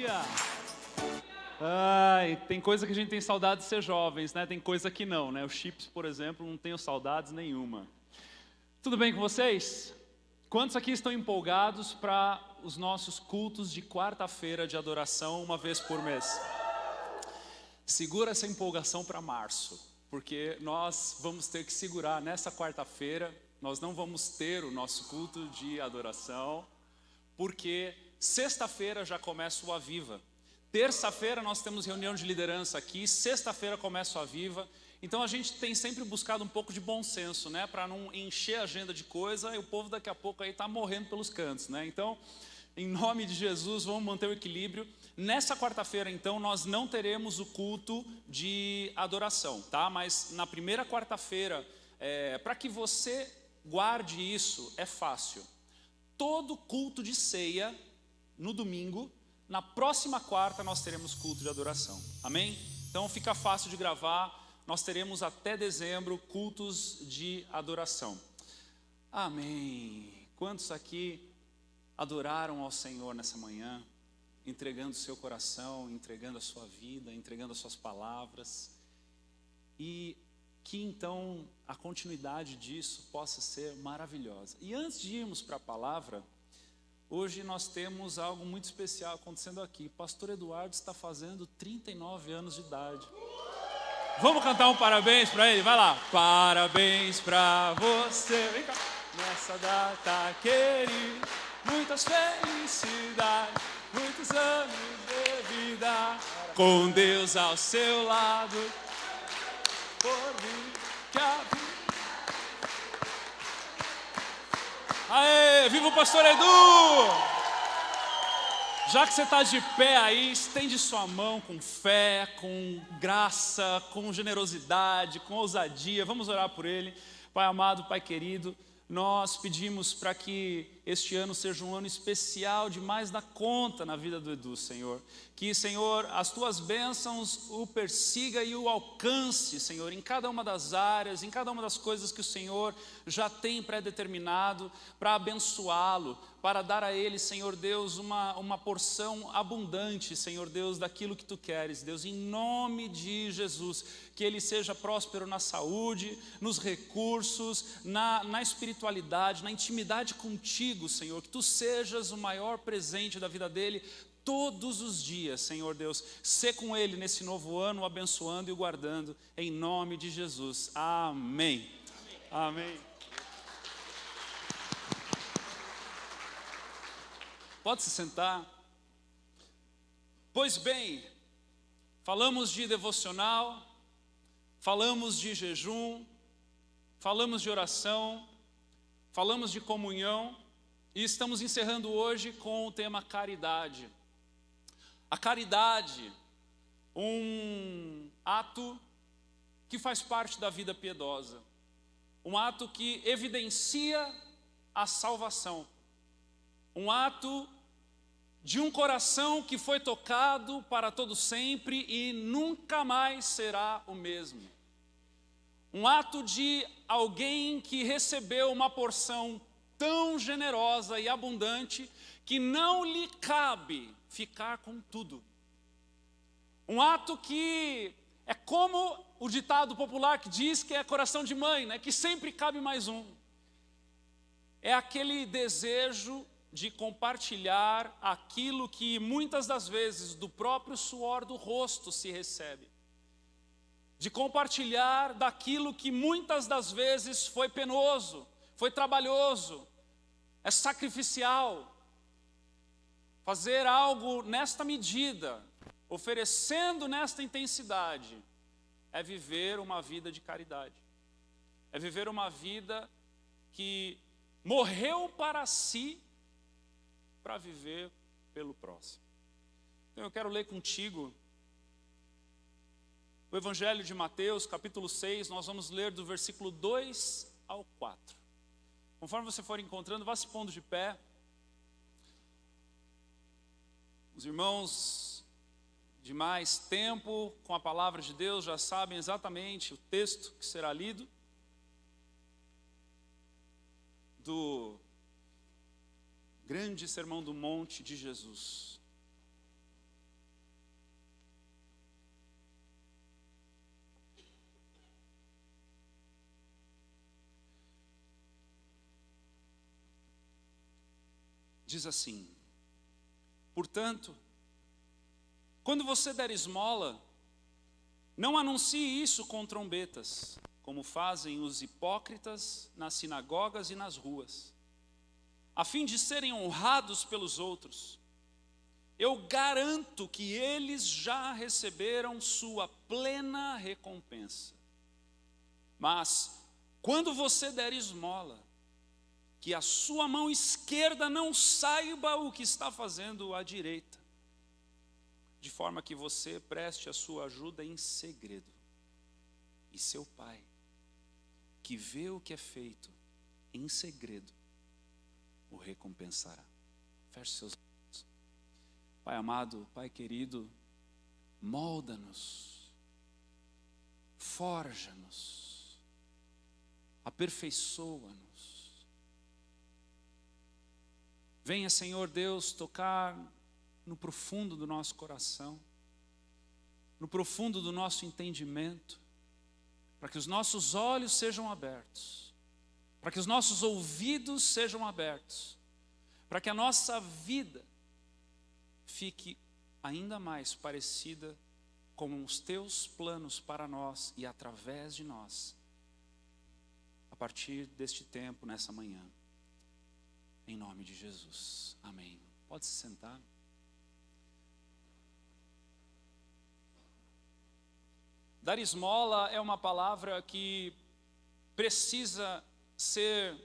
dia! Ai, tem coisa que a gente tem saudade de ser jovens, né? Tem coisa que não, né? Os chips, por exemplo, não tenho saudades nenhuma. Tudo bem com vocês? Quantos aqui estão empolgados para os nossos cultos de quarta-feira de adoração, uma vez por mês? Segura essa empolgação para março, porque nós vamos ter que segurar nessa quarta-feira. Nós não vamos ter o nosso culto de adoração, porque sexta-feira já começa o Aviva. Terça-feira nós temos reunião de liderança aqui, sexta-feira começa o Aviva. Então a gente tem sempre buscado um pouco de bom senso, né? Para não encher a agenda de coisa e o povo daqui a pouco aí está morrendo pelos cantos, né? Então, em nome de Jesus, vamos manter o equilíbrio. Nessa quarta-feira, então, nós não teremos o culto de adoração, tá? Mas na primeira quarta-feira, para que você guarde isso, é fácil. Todo culto de ceia, no domingo, na próxima quarta nós teremos culto de adoração, amém? Então fica fácil de gravar, nós teremos até dezembro cultos de adoração, amém? Quantos aqui adoraram ao Senhor nessa manhã, entregando o seu coração, entregando a sua vida, entregando as suas palavras, e que então a continuidade disso possa ser maravilhosa. E antes de irmos para a palavra, hoje nós temos algo muito especial acontecendo aqui. Pastor Eduardo está fazendo 39 anos de idade. Vamos cantar um parabéns para ele? Vai lá. Parabéns para você. Vem cá. Nessa data querida, muitas felicidades, muitos anos de vida, com Deus ao seu lado, por mim que a vida... Aê, viva o pastor Edu! Já que você está de pé aí, estende sua mão com fé, com graça, com generosidade, com ousadia. Vamos orar por ele. Pai amado, Pai querido, nós pedimos para que este ano seja um ano especial demais da conta na vida do Edu, Senhor. Que, Senhor, as Tuas bênçãos o persiga e o alcance, Senhor, em cada uma das áreas, em cada uma das coisas que o Senhor já tem pré-determinado para abençoá-lo, para dar a ele, Senhor Deus, uma porção abundante, Senhor Deus, daquilo que Tu queres, Deus, em nome de Jesus, que ele seja próspero na saúde, nos recursos, na espiritualidade, na intimidade contigo, Senhor, que Tu sejas o maior presente da vida dele todos os dias, Senhor Deus. Sê com ele nesse novo ano, o abençoando e o guardando, em nome de Jesus. Amém. Amém. Pode se sentar. Pois bem, falamos de devocional, falamos de jejum, falamos de oração, falamos de comunhão e estamos encerrando hoje com o tema caridade. A caridade, um ato que faz parte da vida piedosa, um ato que evidencia a salvação, um ato de um coração que foi tocado para todo sempre e nunca mais será o mesmo. Um ato de alguém que recebeu uma porção tão generosa e abundante que não lhe cabe ficar com tudo. Um ato que é como o ditado popular que diz que é coração de mãe, né? Que sempre cabe mais um. É aquele desejo de compartilhar aquilo que muitas das vezes do próprio suor do rosto se recebe. De compartilhar daquilo que muitas das vezes foi penoso, foi trabalhoso, é sacrificial. Fazer algo nesta medida, oferecendo nesta intensidade, é viver uma vida de caridade. É viver uma vida que morreu para si, para viver pelo próximo. Então eu quero ler contigo o Evangelho de Mateus, capítulo 6, nós vamos ler do versículo 2 ao 4. Conforme você for encontrando, vá se pondo de pé. Os irmãos de mais tempo com a palavra de Deus já sabem exatamente o texto que será lido. Do grande sermão do monte de Jesus. diz assim: portanto, quando você der esmola, não anuncie isso com trombetas, como fazem os hipócritas nas sinagogas e nas ruas, a fim de serem honrados pelos outros. Eu garanto que eles já receberam sua plena recompensa. Mas, quando você der esmola, que a sua mão esquerda não saiba o que está fazendo a direita, de forma que você preste a sua ajuda em segredo. E seu Pai, que vê o que é feito em segredo, o recompensará. Feche seus olhos. Pai amado, Pai querido, molda-nos, forja-nos, aperfeiçoa-nos. Venha, Senhor Deus, tocar no profundo do nosso coração, no profundo do nosso entendimento, para que os nossos olhos sejam abertos, para que os nossos ouvidos sejam abertos, para que a nossa vida fique ainda mais parecida com os teus planos para nós e através de nós, a partir deste tempo, nessa manhã. Em nome de Jesus. Amém. Pode se sentar. Dar esmola é uma palavra que precisa ser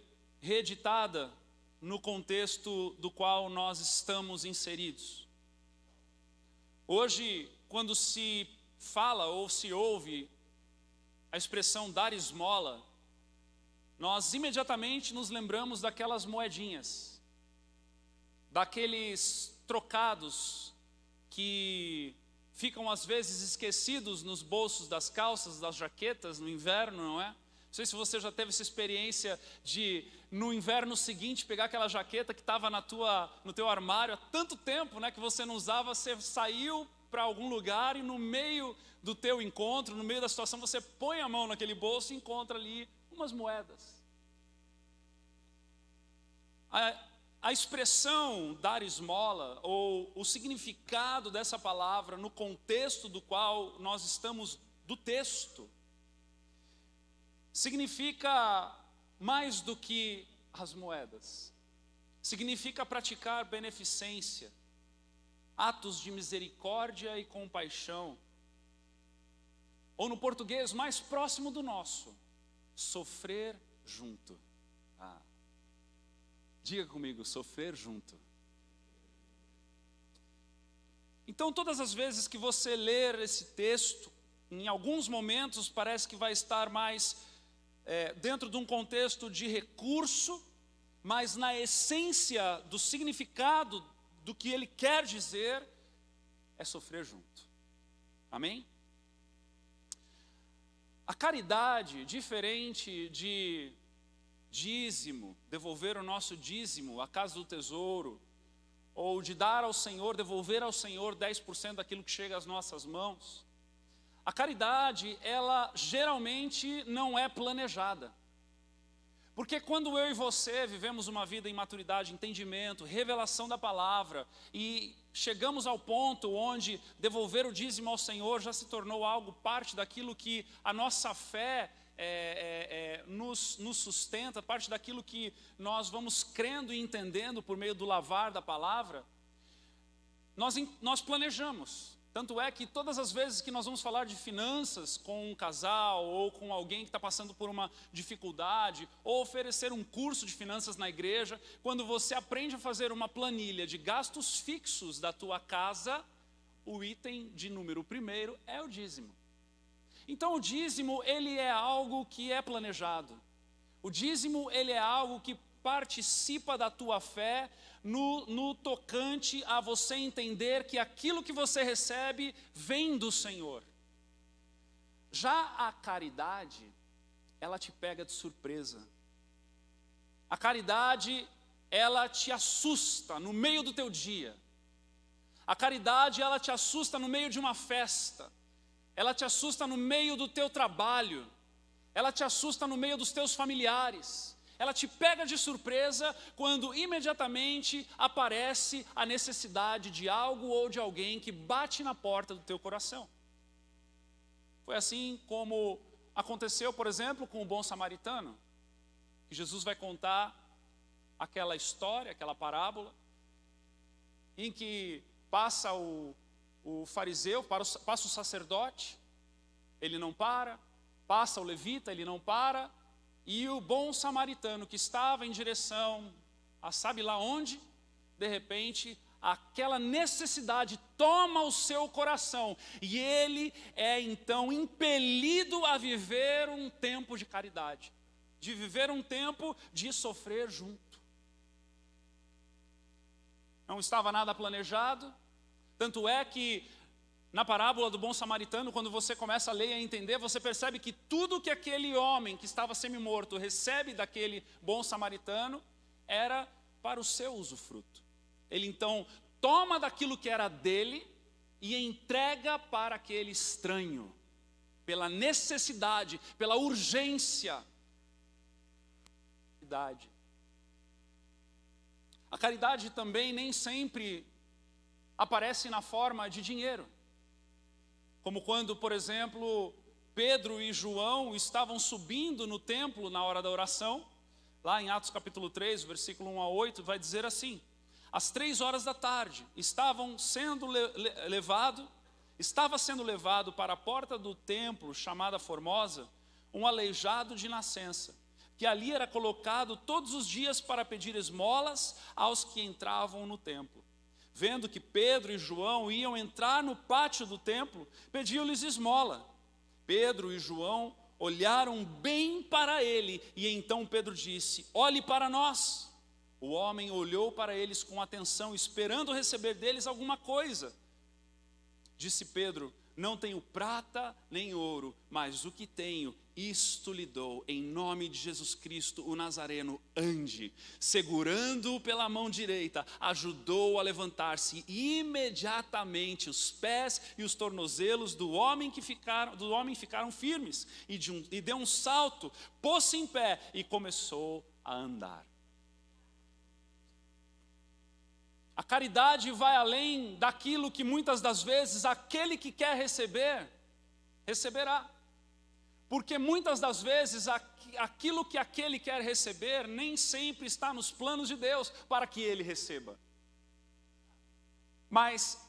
reeditada no contexto do qual nós estamos inseridos. Hoje, quando se fala ou se ouve a expressão dar esmola, nós imediatamente nos lembramos daquelas moedinhas, daqueles trocados que ficam às vezes esquecidos nos bolsos das calças, das jaquetas no inverno, não é? Não sei se você já teve essa experiência de, no inverno seguinte, pegar aquela jaqueta que estava no teu armário há tanto tempo, né, que você não usava, você saiu para algum lugar e no meio do teu encontro, no meio da situação, você põe a mão naquele bolso e encontra ali umas moedas. A expressão dar esmola, ou o significado dessa palavra no contexto do qual nós estamos, do texto, significa mais do que as moedas. Significa praticar beneficência, atos de misericórdia e compaixão. Ou no português mais próximo do nosso, sofrer junto. Diga comigo, sofrer junto. Então, todas as vezes que você ler esse texto, em alguns momentos parece que vai estar mais dentro de um contexto de recurso, mas na essência do significado do que ele quer dizer, é sofrer junto. Amém? A caridade, diferente de dízimo, devolver o nosso dízimo à casa do tesouro, ou de dar ao Senhor, devolver ao Senhor 10% daquilo que chega às nossas mãos. A caridade, ela geralmente não é planejada. Porque quando eu e você vivemos uma vida em maturidade, entendimento, revelação da palavra, e chegamos ao ponto onde devolver o dízimo ao Senhor já se tornou algo, parte daquilo que a nossa fé nos sustenta, parte daquilo que nós vamos crendo e entendendo por meio do lavar da palavra, nós planejamos. Tanto é que todas as vezes que nós vamos falar de finanças com um casal, ou com alguém que está passando por uma dificuldade, ou oferecer um curso de finanças na igreja, quando você aprende a fazer uma planilha de gastos fixos da tua casa, o item de número 1 é o dízimo. Então o dízimo, ele é algo que é planejado. O dízimo, ele é algo que participa da tua fé no tocante a você entender que aquilo que você recebe vem do Senhor. Já a caridade, ela te pega de surpresa. A caridade, ela te assusta no meio do teu dia. A caridade, ela te assusta no meio de uma festa. Ela te assusta no meio do teu trabalho, ela te assusta no meio dos teus familiares, ela te pega de surpresa quando imediatamente aparece a necessidade de algo ou de alguém que bate na porta do teu coração. Foi assim como aconteceu, por exemplo, com o bom samaritano, que Jesus vai contar aquela história, aquela parábola, em que passa o fariseu, passa o sacerdote, ele não para, passa o levita, ele não para, e o bom samaritano que estava em direção a sabe lá onde, de repente, aquela necessidade toma o seu coração, e ele é então impelido a viver um tempo de caridade, de viver um tempo de sofrer junto. Não estava nada planejado, tanto é que na parábola do bom samaritano, quando você começa a ler e a entender, você percebe que tudo que aquele homem que estava semi-morto recebe daquele bom samaritano era para o seu usufruto. Ele então toma daquilo que era dele e entrega para aquele estranho, pela necessidade, pela urgência. A caridade também nem sempre aparece na forma de dinheiro. Como quando, por exemplo, Pedro e João estavam subindo no templo na hora da oração, lá em Atos capítulo 3, versículo 1 a 8, vai dizer assim: às 3 horas da tarde, estava sendo levado para a porta do templo, chamada Formosa, um aleijado de nascença, que ali era colocado todos os dias para pedir esmolas aos que entravam no templo. Vendo que Pedro e João iam entrar no pátio do templo, pediu-lhes esmola. Pedro e João olharam bem para ele, e então Pedro disse: olhe para nós. O homem olhou para eles com atenção, esperando receber deles alguma coisa. Disse Pedro: não tenho prata nem ouro, mas o que tenho, isto lhe dou. Em nome de Jesus Cristo, o Nazareno, ande. Segurando-o pela mão direita, ajudou-o a levantar-se. Imediatamente os pés e os tornozelos do homem ficaram firmes. E deu um salto, pôs-se em pé e começou a andar. A caridade vai além daquilo que muitas das vezes aquele que quer receber, receberá. Porque muitas das vezes aquilo que aquele quer receber nem sempre está nos planos de Deus para que ele receba. Mas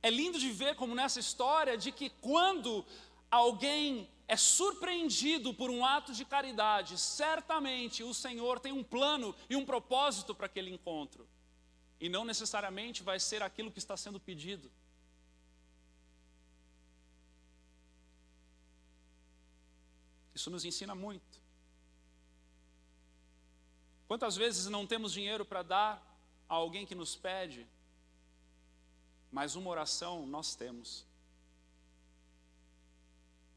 é lindo de ver como nessa história de que quando alguém é surpreendido por um ato de caridade, certamente o Senhor tem um plano e um propósito para aquele encontro. E não necessariamente vai ser aquilo que está sendo pedido. Isso nos ensina muito. Quantas vezes não temos dinheiro para dar a alguém que nos pede, mas uma oração nós temos.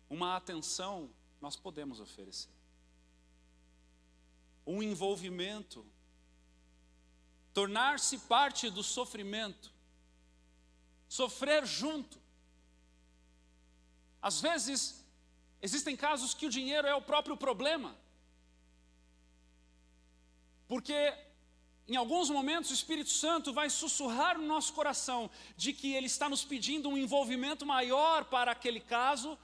Uma atenção nós podemos oferecer. Um envolvimento, tornar-se parte do sofrimento, sofrer junto. Às vezes, existem casos que o dinheiro é o próprio problema, porque em alguns momentos o Espírito Santo vai sussurrar no nosso coração de que Ele está nos pedindo um envolvimento maior para aquele caso,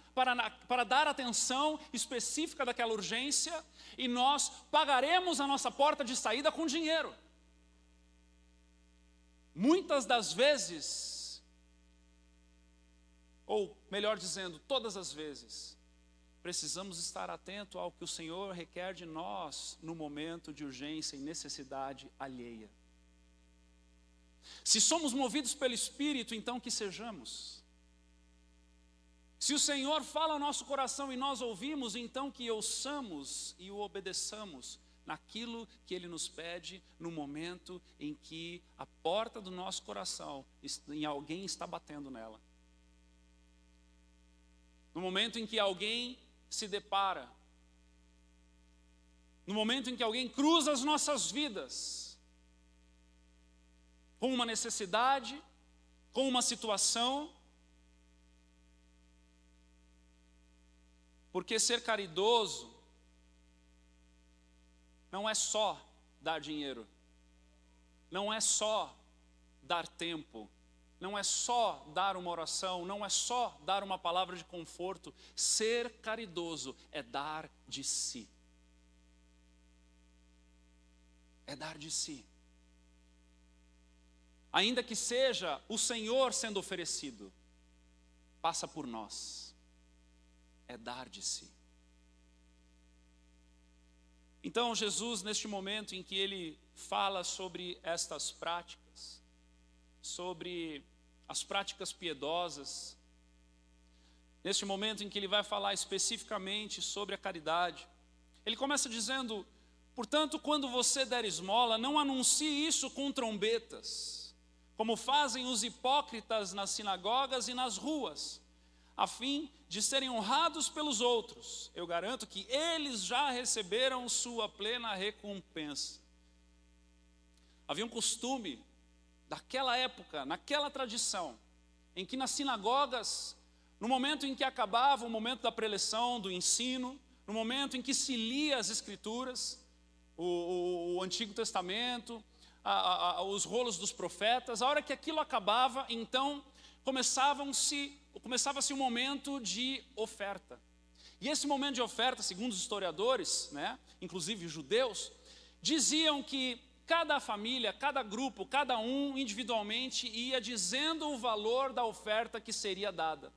para dar atenção específica daquela urgência, e nós pagaremos a nossa porta de saída com dinheiro. Muitas das vezes, ou melhor dizendo, todas as vezes, precisamos estar atento ao que o Senhor requer de nós no momento de urgência e necessidade alheia. Se somos movidos pelo Espírito, então que sejamos. Se o Senhor fala ao nosso coração e nós ouvimos, então que ouçamos e o obedeçamos naquilo que Ele nos pede no momento em que a porta do nosso coração, em alguém está batendo nela. No momento em que alguém se depara, no momento em que alguém cruza as nossas vidas, com uma necessidade, com uma situação, porque ser caridoso não é só dar dinheiro, não é só dar tempo, não é só dar uma oração, não é só dar uma palavra de conforto. Ser caridoso é dar de si. É dar de si. Ainda que seja o Senhor sendo oferecido, passa por nós. É dar de si. Então Jesus, neste momento em que ele fala sobre estas práticas, sobre as práticas piedosas, neste momento em que ele vai falar especificamente sobre a caridade, ele começa dizendo: portanto, quando você der esmola, não anuncie isso com trombetas, como fazem os hipócritas nas sinagogas e nas ruas, a fim de serem honrados pelos outros. Eu garanto que eles já receberam sua plena recompensa. Havia um costume daquela época, naquela tradição, em que nas sinagogas, no momento em que acabava o momento da preleção, do ensino, no momento em que se lia as Escrituras, o Antigo Testamento, os rolos dos profetas, a hora que aquilo acabava, então começava-se um momento de oferta. E esse momento de oferta, segundo os historiadores, inclusive os judeus, diziam que cada família, cada grupo, cada um individualmente ia dizendo o valor da oferta que seria dada.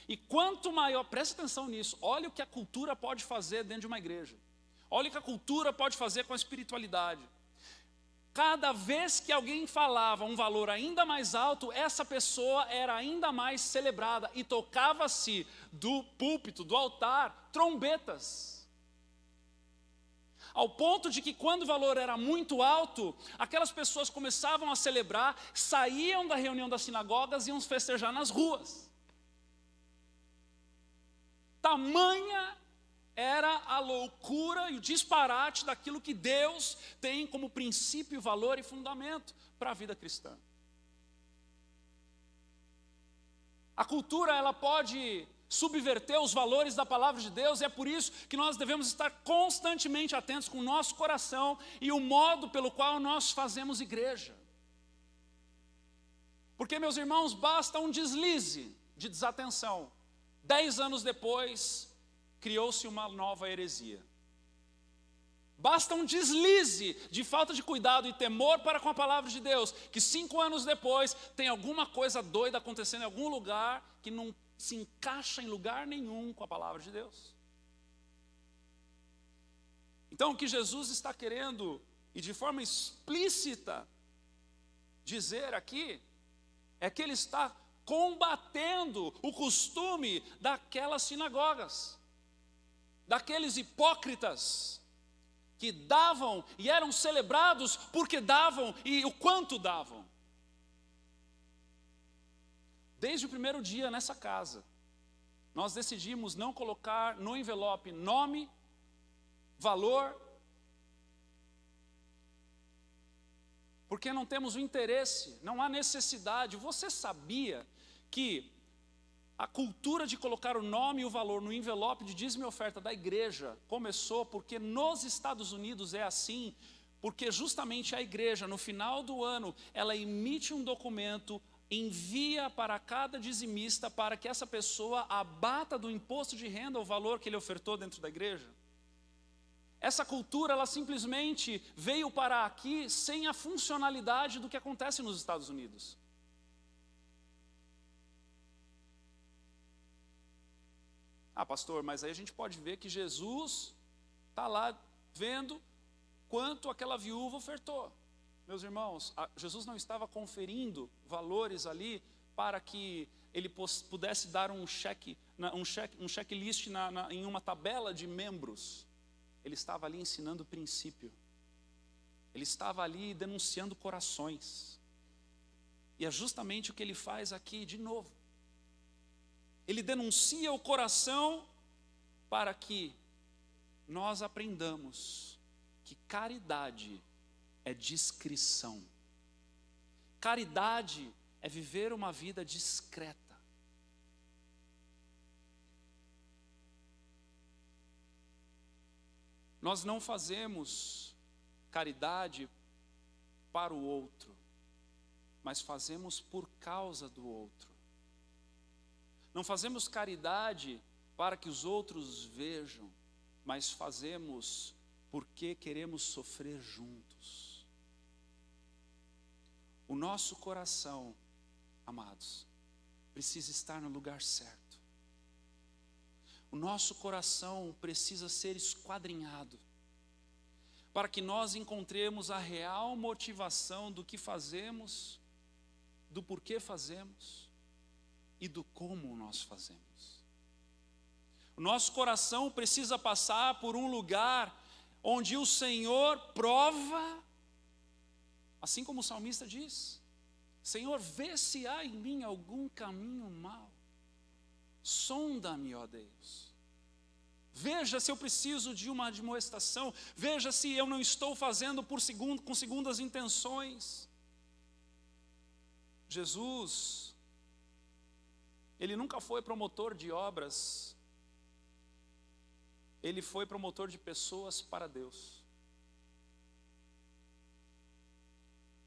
E quanto maior, preste atenção nisso, olha o que a cultura pode fazer dentro de uma igreja. Olha o que a cultura pode fazer com a espiritualidade. Cada vez que alguém falava um valor ainda mais alto, essa pessoa era ainda mais celebrada e tocava-se do púlpito, do altar, trombetas. Ao ponto de que quando o valor era muito alto, aquelas pessoas começavam a celebrar, saíam da reunião das sinagogas e iam festejar nas ruas. Tamanha era a loucura e o disparate daquilo que Deus tem como princípio, valor e fundamento para a vida cristã. A cultura, ela pode subverter os valores da palavra de Deus, e é por isso que nós devemos estar constantemente atentos com o nosso coração e o modo pelo qual nós fazemos igreja. Porque, meus irmãos, basta um deslize de desatenção. 10 anos depois, criou-se uma nova heresia. Basta um deslize de falta de cuidado e temor para com a palavra de Deus, que 5 anos depois tem alguma coisa doida acontecendo em algum lugar que não se encaixa em lugar nenhum com a palavra de Deus. Então o que Jesus está querendo, e de forma explícita, dizer aqui, é que ele está combatendo o costume daquelas sinagogas, daqueles hipócritas que davam e eram celebrados porque davam e o quanto davam. Desde o primeiro dia nessa casa, nós decidimos não colocar no envelope nome, valor, porque não temos o interesse, não há necessidade. Você sabia que a cultura de colocar o nome e o valor no envelope de dízimo e oferta da igreja começou porque nos Estados Unidos é assim, porque justamente a igreja, no final do ano, ela emite um documento, envia para cada dizimista para que essa pessoa abata do imposto de renda o valor que ele ofertou dentro da igreja. Essa cultura, ela simplesmente veio para aqui sem a funcionalidade do que acontece nos Estados Unidos. Ah, pastor, mas aí a gente pode ver que Jesus está lá vendo quanto aquela viúva ofertou. Meus irmãos, Jesus não estava conferindo valores ali para que ele pudesse dar um checklist em uma tabela de membros. Ele estava ali ensinando o princípio. Ele estava ali denunciando corações. E é justamente o que ele faz aqui de novo. Ele denuncia o coração para que nós aprendamos que caridade é discrição. Caridade é viver uma vida discreta. Nós não fazemos caridade para o outro, mas fazemos por causa do outro. Não fazemos caridade para que os outros vejam, mas fazemos porque queremos sofrer juntos. O nosso coração, amados, precisa estar no lugar certo. O nosso coração precisa ser esquadrinhado, para que nós encontremos a real motivação do que fazemos, do porquê fazemos e do como nós fazemos. O nosso coração precisa passar por um lugar onde o Senhor prova, assim como o salmista diz: Senhor, vê se há em mim algum caminho mau, sonda-me, ó Deus. Veja se eu preciso de uma admoestação, veja se eu não estou fazendo com segundas intenções. Jesus, ele nunca foi promotor de obras, ele foi promotor de pessoas para Deus.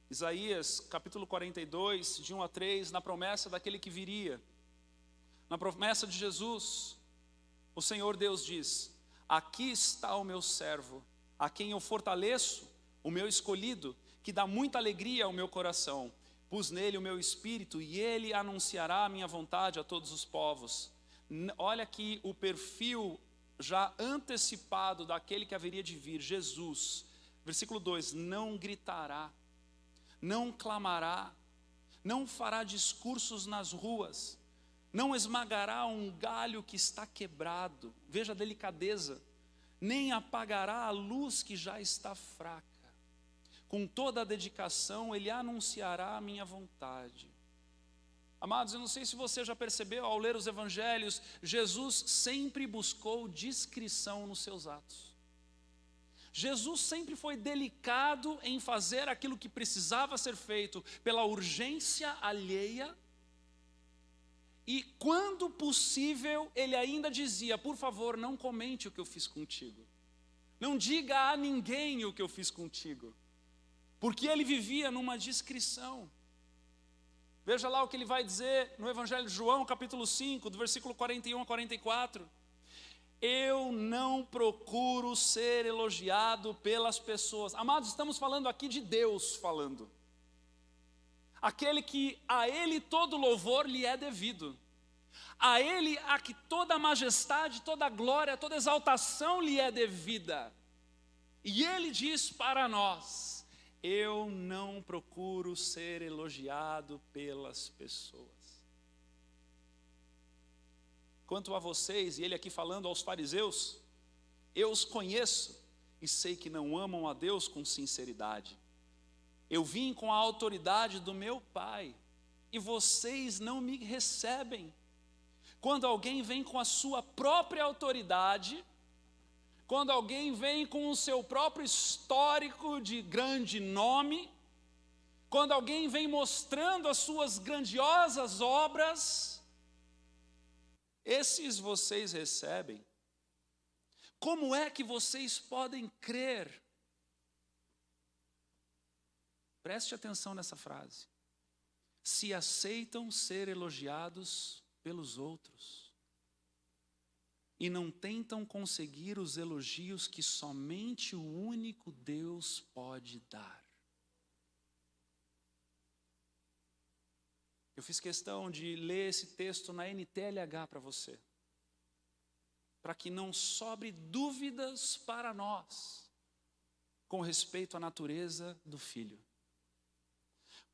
Isaías capítulo 42, de 1 a 3, na promessa daquele que viria, na promessa de Jesus, o Senhor Deus diz: aqui está o meu servo, a quem eu fortaleço, o meu escolhido, que dá muita alegria ao meu coração. Pus nele o meu espírito e ele anunciará a minha vontade a todos os povos. Olha aqui o perfil já antecipado daquele que haveria de vir, Jesus. Versículo 2: não gritará, não clamará, não fará discursos nas ruas, não esmagará um galho que está quebrado, veja a delicadeza, nem apagará a luz que já está fraca. Com toda a dedicação ele anunciará a minha vontade. Amados, eu não sei se você já percebeu, ao ler os evangelhos, Jesus sempre buscou discrição nos seus atos. Jesus sempre foi delicado em fazer aquilo que precisava ser feito pela urgência alheia. E quando possível, ele ainda dizia: por favor, não comente o que eu fiz contigo. Não diga a ninguém o que eu fiz contigo. Porque ele vivia numa discrição. Veja lá o que ele vai dizer no Evangelho de João, capítulo 5, do versículo 41 a 44. Eu não procuro ser elogiado pelas pessoas. Amados, estamos falando aqui de Deus falando. Aquele que a ele todo louvor lhe é devido. A ele a que toda majestade, toda glória, toda exaltação lhe é devida. E ele diz para nós: eu não procuro ser elogiado pelas pessoas. Quanto a vocês, e ele aqui falando aos fariseus, eu os conheço e sei que não amam a Deus com sinceridade. Eu vim com a autoridade do meu Pai e vocês não me recebem. Quando alguém vem com a sua própria autoridade, quando alguém vem com o seu próprio histórico de grande nome, quando alguém vem mostrando as suas grandiosas obras, esses vocês recebem. Como é que vocês podem crer? Preste atenção nessa frase. Se aceitam ser elogiados pelos outros e não tentam conseguir os elogios que somente o único Deus pode dar. Eu fiz questão de ler esse texto na NTLH para você, para que não sobre dúvidas para nós com respeito à natureza do Filho.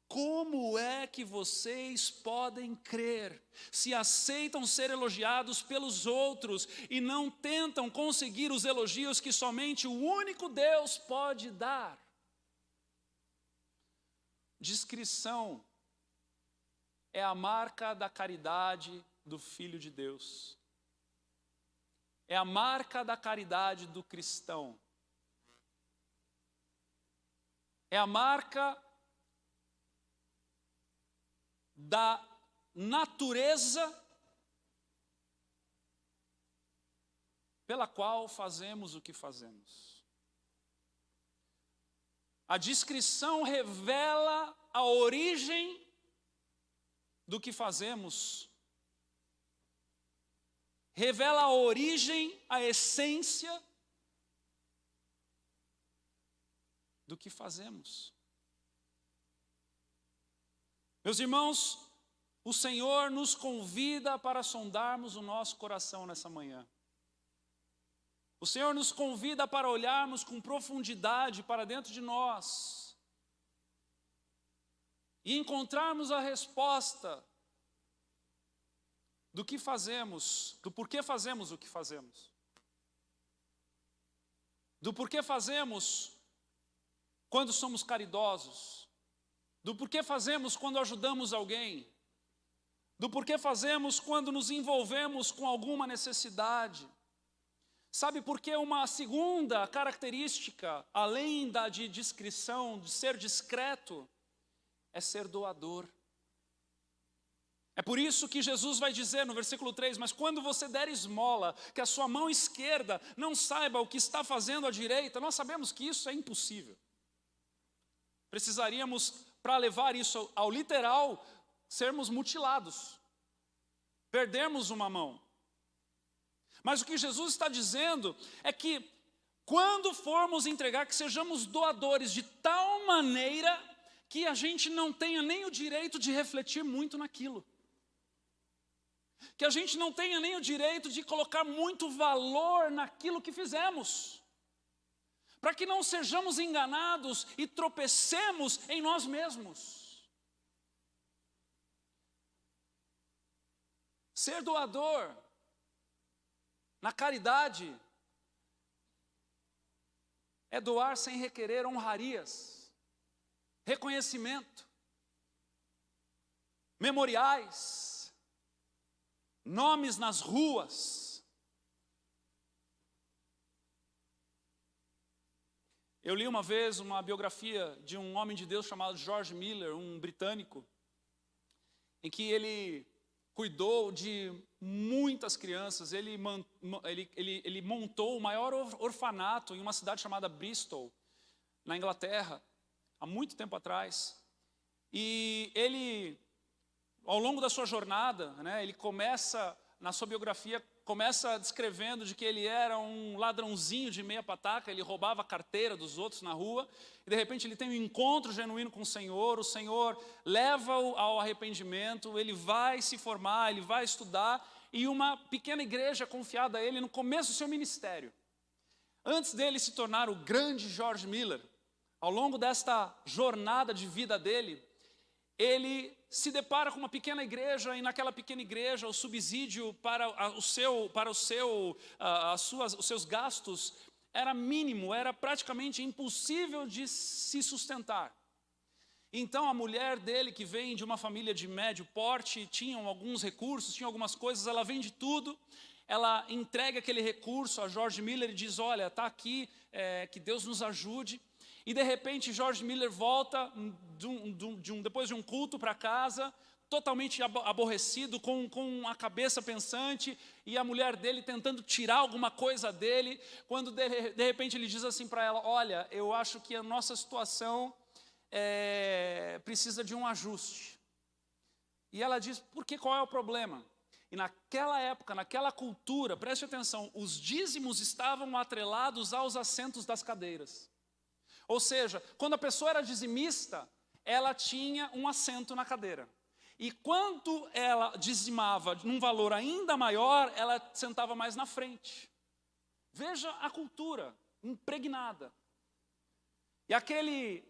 Como é que vocês podem crer se aceitam ser elogiados pelos outros e não tentam conseguir os elogios que somente o único Deus pode dar? Discrição é a marca da caridade do Filho de Deus. É a marca da caridade do cristão. É a marca da natureza pela qual fazemos o que fazemos. A descrição revela a origem do que fazemos. Revela a origem, a essência do que fazemos. Meus irmãos, o Senhor nos convida para sondarmos o nosso coração nessa manhã. O Senhor nos convida para olharmos com profundidade para dentro de nós e encontrarmos a resposta do que fazemos, do porquê fazemos o que fazemos. Do porquê fazemos quando somos caridosos. Do porquê fazemos quando ajudamos alguém. Do porquê fazemos quando nos envolvemos com alguma necessidade. Sabe por que uma segunda característica, além da de discrição, de ser discreto, é ser doador. É por isso que Jesus vai dizer no versículo 3, mas quando você der esmola, que a sua mão esquerda não saiba o que está fazendo a direita, nós sabemos que isso é impossível. Precisaríamos, para levar isso ao literal, sermos mutilados, perdermos uma mão. Mas o que Jesus está dizendo é que quando formos entregar, que sejamos doadores de tal maneira que a gente não tenha nem o direito de refletir muito naquilo. Que a gente não tenha nem o direito de colocar muito valor naquilo que fizemos. Para que não sejamos enganados e tropecemos em nós mesmos. Ser doador na caridade é doar sem requerer honrarias, reconhecimento, memoriais, nomes nas ruas. Eu li uma vez uma biografia de um homem de Deus chamado George Miller, um britânico, em que ele cuidou de muitas crianças. Ele montou o maior orfanato em uma cidade chamada Bristol, na Inglaterra, há muito tempo atrás. E ele, ao longo da sua jornada, né, ele começa, na sua biografia, começa descrevendo de que ele era um ladrãozinho de meia pataca, ele roubava a carteira dos outros na rua, e de repente ele tem um encontro genuíno com o Senhor leva-o ao arrependimento, ele vai se formar, ele vai estudar, e uma pequena igreja é confiada a ele no começo do seu ministério. Antes dele se tornar o grande George Miller, ao longo desta jornada de vida dele, ele se depara com uma pequena igreja, e naquela pequena igreja o subsídio para os seus gastos era mínimo, era praticamente impossível de se sustentar. Então a mulher dele, que vem de uma família de médio porte, tinham alguns recursos, tinha algumas coisas, ela vende tudo, ela entrega aquele recurso a George Miller e diz, olha, está aqui, que Deus nos ajude. E de repente George Miller volta depois de um culto para casa, totalmente aborrecido, com a cabeça pensante, e a mulher dele tentando tirar alguma coisa dele, quando de repente ele diz assim para ela, olha, eu acho que a nossa situação precisa de um ajuste. E ela diz, por que, qual é o problema? E naquela época, naquela cultura, preste atenção, os dízimos estavam atrelados aos assentos das cadeiras. Ou seja, quando a pessoa era dizimista, ela tinha um assento na cadeira. E quando ela dizimava num valor ainda maior, ela sentava mais na frente. Veja a cultura impregnada. E aquele...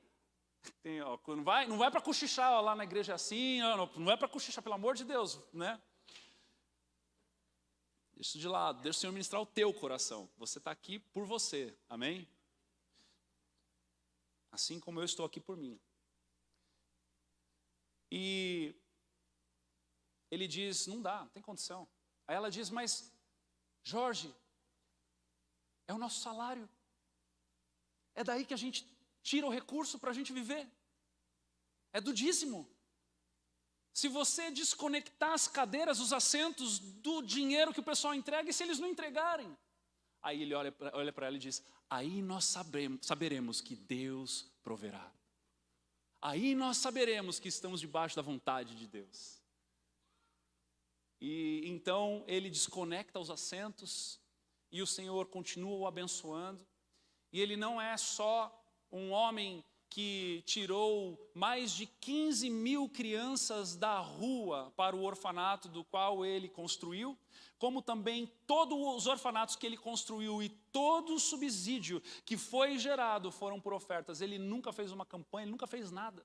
não vai para cochichar lá na igreja assim, não vai para cochichar, pelo amor de Deus, né? Deixa isso de lado, deixa o Senhor ministrar o teu coração. Você está aqui por você, amém? Assim como eu estou aqui por mim. E ele diz, não dá, não tem condição. Aí ela diz, mas Jorge, é o nosso salário. É daí que a gente tira o recurso para a gente viver. É do dízimo. Se você desconectar as cadeiras, os assentos do dinheiro que o pessoal entrega, e se eles não entregarem? Aí ele olha para ela e diz: aí nós saberemos que Deus proverá. Aí nós saberemos que estamos debaixo da vontade de Deus. E então ele desconecta os assentos e o Senhor continua o abençoando. E ele não é só um homem que tirou mais de 15 mil crianças da rua para o orfanato do qual ele construiu, como também todos os orfanatos que ele construiu e todo o subsídio que foi gerado foram por ofertas. Ele nunca fez uma campanha, ele nunca fez nada.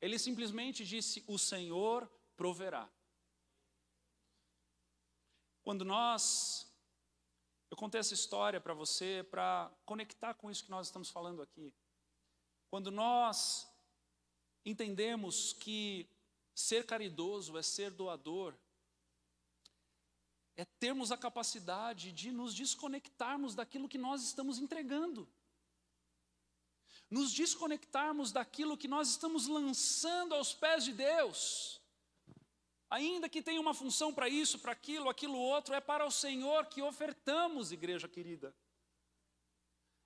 Ele simplesmente disse: o Senhor proverá. Eu contei essa história para você para conectar com isso que nós estamos falando aqui. Quando nós entendemos que ser caridoso é ser doador, é termos a capacidade de nos desconectarmos daquilo que nós estamos entregando. Nos desconectarmos daquilo que nós estamos lançando aos pés de Deus. Ainda que tenha uma função para isso, para aquilo outro, é para o Senhor que ofertamos, igreja querida.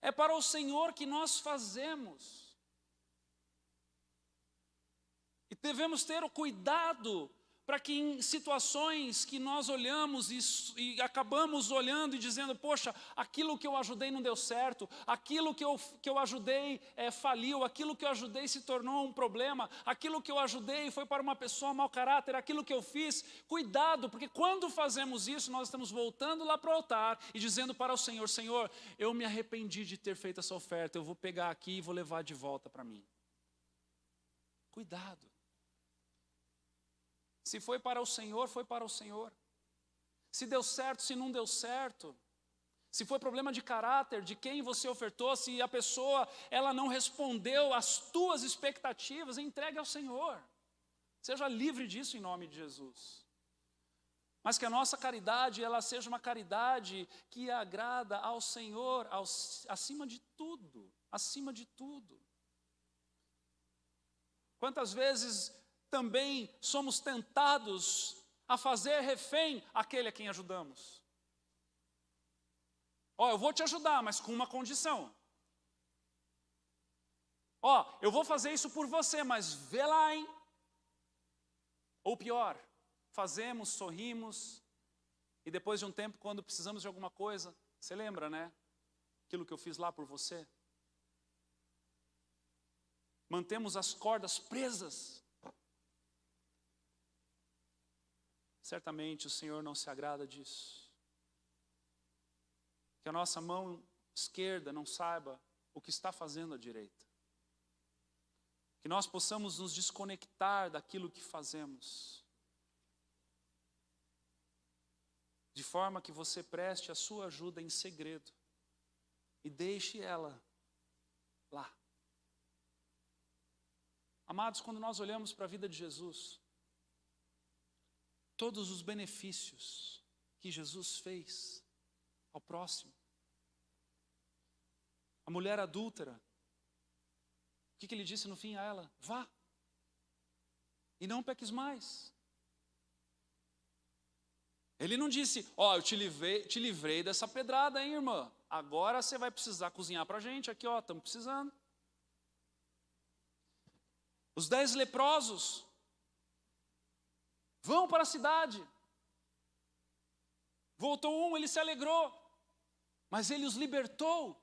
É para o Senhor que nós fazemos. E devemos ter o cuidado para que em situações que nós olhamos e acabamos olhando e dizendo: poxa, aquilo que eu ajudei não deu certo, aquilo que eu ajudei faliu, aquilo que eu ajudei se tornou um problema, aquilo que eu ajudei foi para uma pessoa mau caráter, aquilo que eu fiz, cuidado, porque quando fazemos isso, nós estamos voltando lá para o altar e dizendo para o Senhor: Senhor, eu me arrependi de ter feito essa oferta, eu vou pegar aqui e vou levar de volta para mim. Cuidado. Se foi para o Senhor, foi para o Senhor. Se deu certo, se não deu certo. Se foi problema de caráter, de quem você ofertou, se a pessoa ela não respondeu às tuas expectativas, entregue ao Senhor. Seja livre disso em nome de Jesus. Mas que a nossa caridade, ela seja uma caridade que agrada ao Senhor, acima de tudo. Acima de tudo. Quantas vezes também somos tentados a fazer refém aquele a quem ajudamos. Eu vou te ajudar, mas com uma condição. Eu vou fazer isso por você, mas vê lá, hein? Ou pior, fazemos, sorrimos, e depois de um tempo, quando precisamos de alguma coisa, você lembra, né? Aquilo que eu fiz lá por você. Mantemos as cordas presas. Certamente o Senhor não se agrada disso. Que a nossa mão esquerda não saiba o que está fazendo a direita. Que nós possamos nos desconectar daquilo que fazemos. De forma que você preste a sua ajuda em segredo. E deixe ela lá. Amados, quando nós olhamos para a vida de Jesus, todos os benefícios que Jesus fez ao próximo. A mulher adúltera, o que ele disse no fim a ela? Vá, e não peques mais. Ele não disse: eu te livrei dessa pedrada, hein, irmã? Agora você vai precisar cozinhar para a gente aqui, estamos precisando. Os 10 leprosos vão para a cidade. Voltou um, ele se alegrou, mas ele os libertou.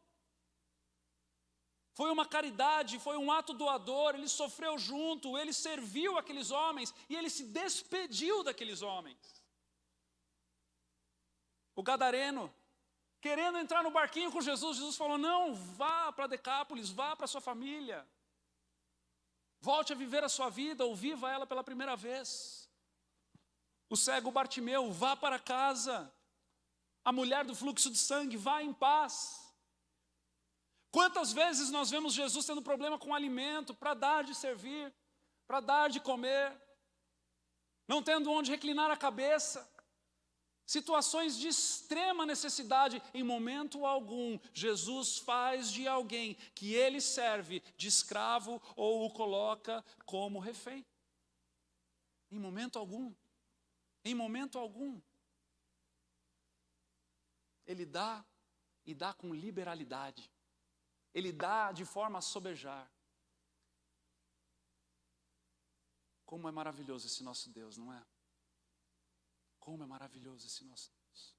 Foi uma caridade, foi um ato doador, ele sofreu junto, ele serviu aqueles homens e ele se despediu daqueles homens. O gadareno, querendo entrar no barquinho com Jesus, Jesus falou: não, vá para Decápolis, vá para sua família. Volte a viver a sua vida, ou viva ela pela primeira vez. O cego Bartimeu, vá para casa. A mulher do fluxo de sangue, vá em paz. Quantas vezes nós vemos Jesus tendo problema com alimento, para dar de servir, para dar de comer, não tendo onde reclinar a cabeça. Situações de extrema necessidade, em momento algum, Jesus faz de alguém que ele serve de escravo ou o coloca como refém. Em momento algum. Em momento algum. Ele dá e dá com liberalidade. Ele dá de forma a sobejar. Como é maravilhoso esse nosso Deus, não é? Como é maravilhoso esse nosso Deus.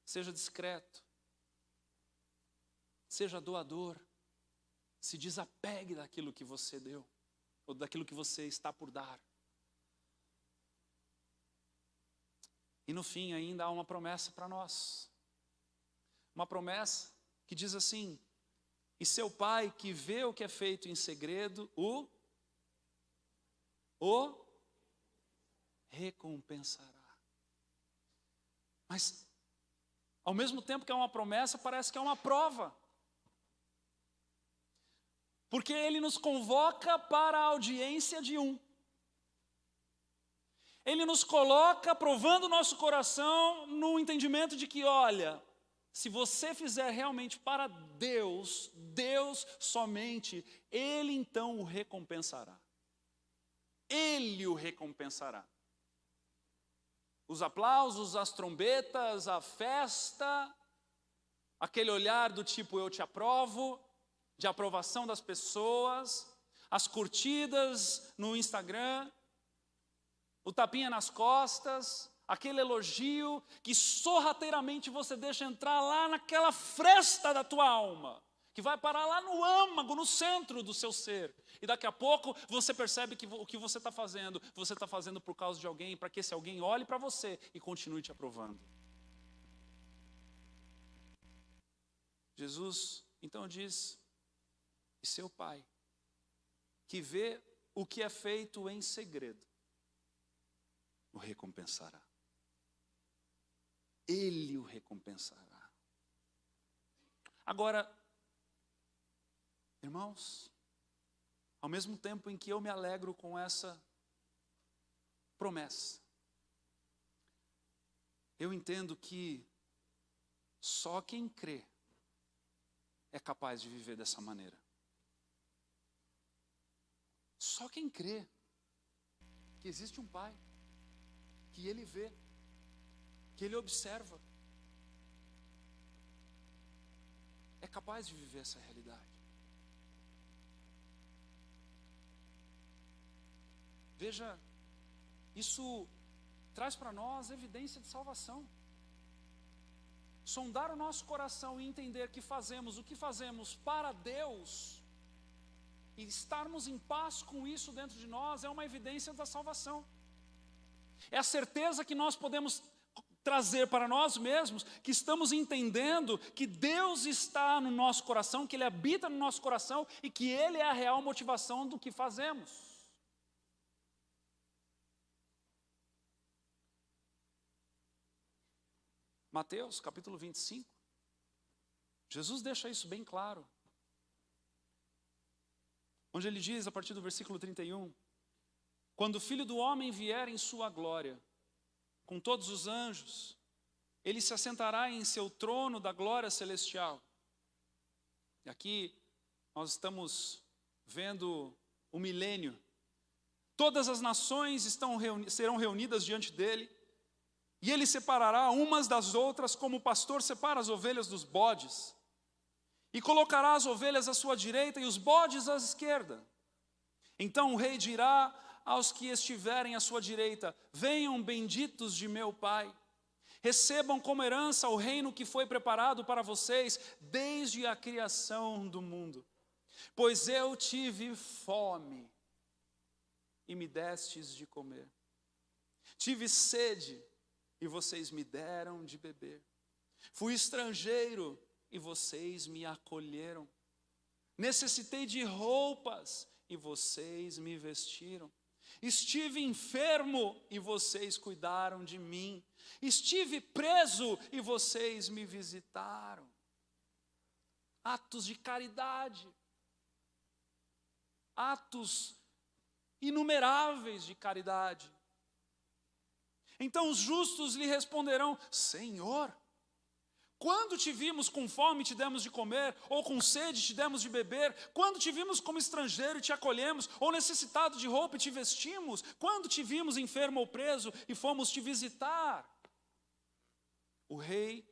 Seja discreto. Seja doador. Se desapegue daquilo que você deu, ou daquilo que você está por dar. E no fim ainda há uma promessa para nós. Uma promessa que diz assim: e seu pai que vê o que é feito em segredo, o recompensará. Mas, ao mesmo tempo que é uma promessa, parece que é uma prova. Porque ele nos convoca para a audiência de um. Ele nos coloca provando o nosso coração no entendimento de que, olha, se você fizer realmente para Deus, Deus somente, Ele então o recompensará. Ele o recompensará. Os aplausos, as trombetas, a festa, aquele olhar do tipo eu te aprovo, de aprovação das pessoas, as curtidas no Instagram, o tapinha nas costas, aquele elogio que sorrateiramente você deixa entrar lá naquela fresta da tua alma, que vai parar lá no âmago, no centro do seu ser. E daqui a pouco você percebe que o que você está fazendo por causa de alguém, para que esse alguém olhe para você e continue te aprovando. Jesus então diz: e seu pai, que vê o que é feito em segredo, o recompensará. Ele o recompensará. Agora, irmãos, ao mesmo tempo em que eu me alegro com essa promessa, eu entendo que só quem crê é capaz de viver dessa maneira. Só quem crê que existe um Pai, que Ele vê, que Ele observa, é capaz de viver essa realidade. Veja, isso traz para nós evidência de salvação. Sondar o nosso coração e entender que fazemos o que fazemos para Deus e estarmos em paz com isso dentro de nós é uma evidência da salvação. É a certeza que nós podemos trazer para nós mesmos, que estamos entendendo que Deus está no nosso coração, que Ele habita no nosso coração e que Ele é a real motivação do que fazemos. Mateus capítulo 25, Jesus deixa isso bem claro, onde Ele diz a partir do versículo 31, quando o Filho do Homem vier em sua glória, com todos os anjos, Ele se assentará em seu trono da glória celestial. E aqui nós estamos vendo o milênio. Todas as nações serão reunidas diante dEle, e Ele separará umas das outras como o pastor separa as ovelhas dos bodes, e colocará as ovelhas à sua direita e os bodes à esquerda. Então o rei dirá aos que estiverem à sua direita: venham benditos de meu Pai, recebam como herança o reino que foi preparado para vocês desde a criação do mundo. Pois eu tive fome e me destes de comer, tive sede e vocês me deram de beber, fui estrangeiro e vocês me acolheram, necessitei de roupas e vocês me vestiram, estive enfermo e vocês cuidaram de mim, estive preso e vocês me visitaram. Atos de caridade, atos inumeráveis de caridade. Então os justos lhe responderão: Senhor, quando te vimos com fome te demos de comer, ou com sede te demos de beber? Quando te vimos como estrangeiro e te acolhemos, ou necessitado de roupa e te vestimos? Quando te vimos enfermo ou preso e fomos te visitar? o rei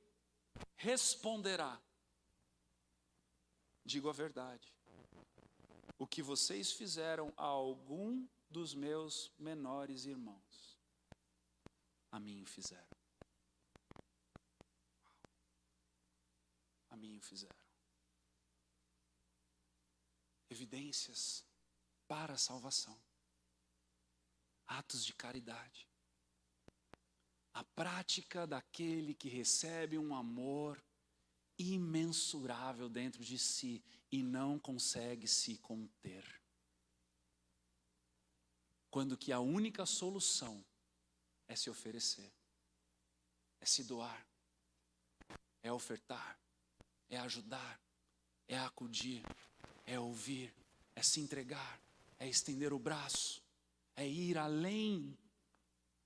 responderá: digo a verdade, o que vocês fizeram a algum dos meus menores irmãos, a mim o fizeram. A mim o fizeram. Evidências para a salvação. Atos de caridade. A prática daquele que recebe um amor imensurável dentro de si e não consegue se conter. Quando que a única solução é se oferecer, é se doar, é ofertar, é ajudar, é acudir, é ouvir, é se entregar, é estender o braço, é ir além,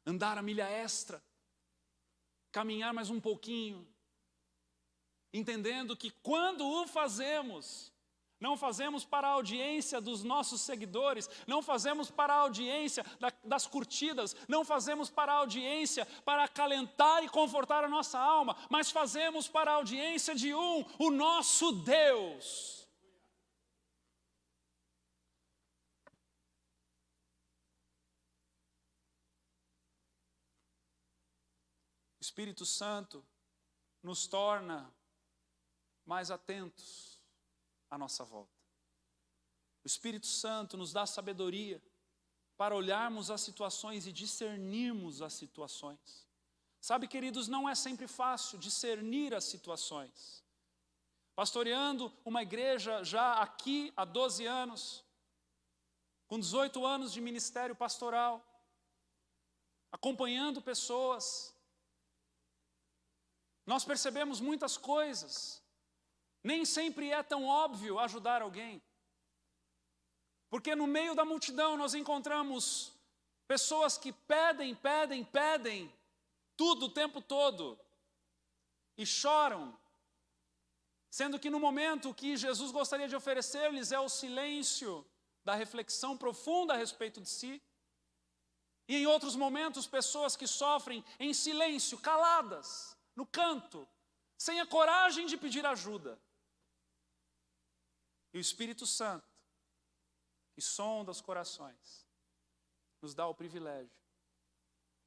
andar a milha extra, caminhar mais um pouquinho, entendendo que quando o fazemos, não fazemos para a audiência dos nossos seguidores, não fazemos para a audiência das curtidas, não fazemos para a audiência para acalentar e confortar a nossa alma, mas fazemos para a audiência de o nosso Deus. O Espírito Santo nos torna mais atentos à nossa volta. O Espírito Santo nos dá sabedoria para olharmos as situações e discernirmos as situações. Sabe, queridos, não é sempre fácil discernir as situações. Pastoreando uma igreja já aqui há 12 anos, com 18 anos de ministério pastoral, acompanhando pessoas, nós percebemos muitas coisas. Nem sempre é tão óbvio ajudar alguém. Porque no meio da multidão nós encontramos pessoas que pedem tudo o tempo todo e choram, sendo que no momento que Jesus gostaria de oferecer-lhes é o silêncio da reflexão profunda a respeito de si. E em outros momentos pessoas que sofrem em silêncio, caladas, no canto, sem a coragem de pedir ajuda. E o Espírito Santo, que sonda os corações, nos dá o privilégio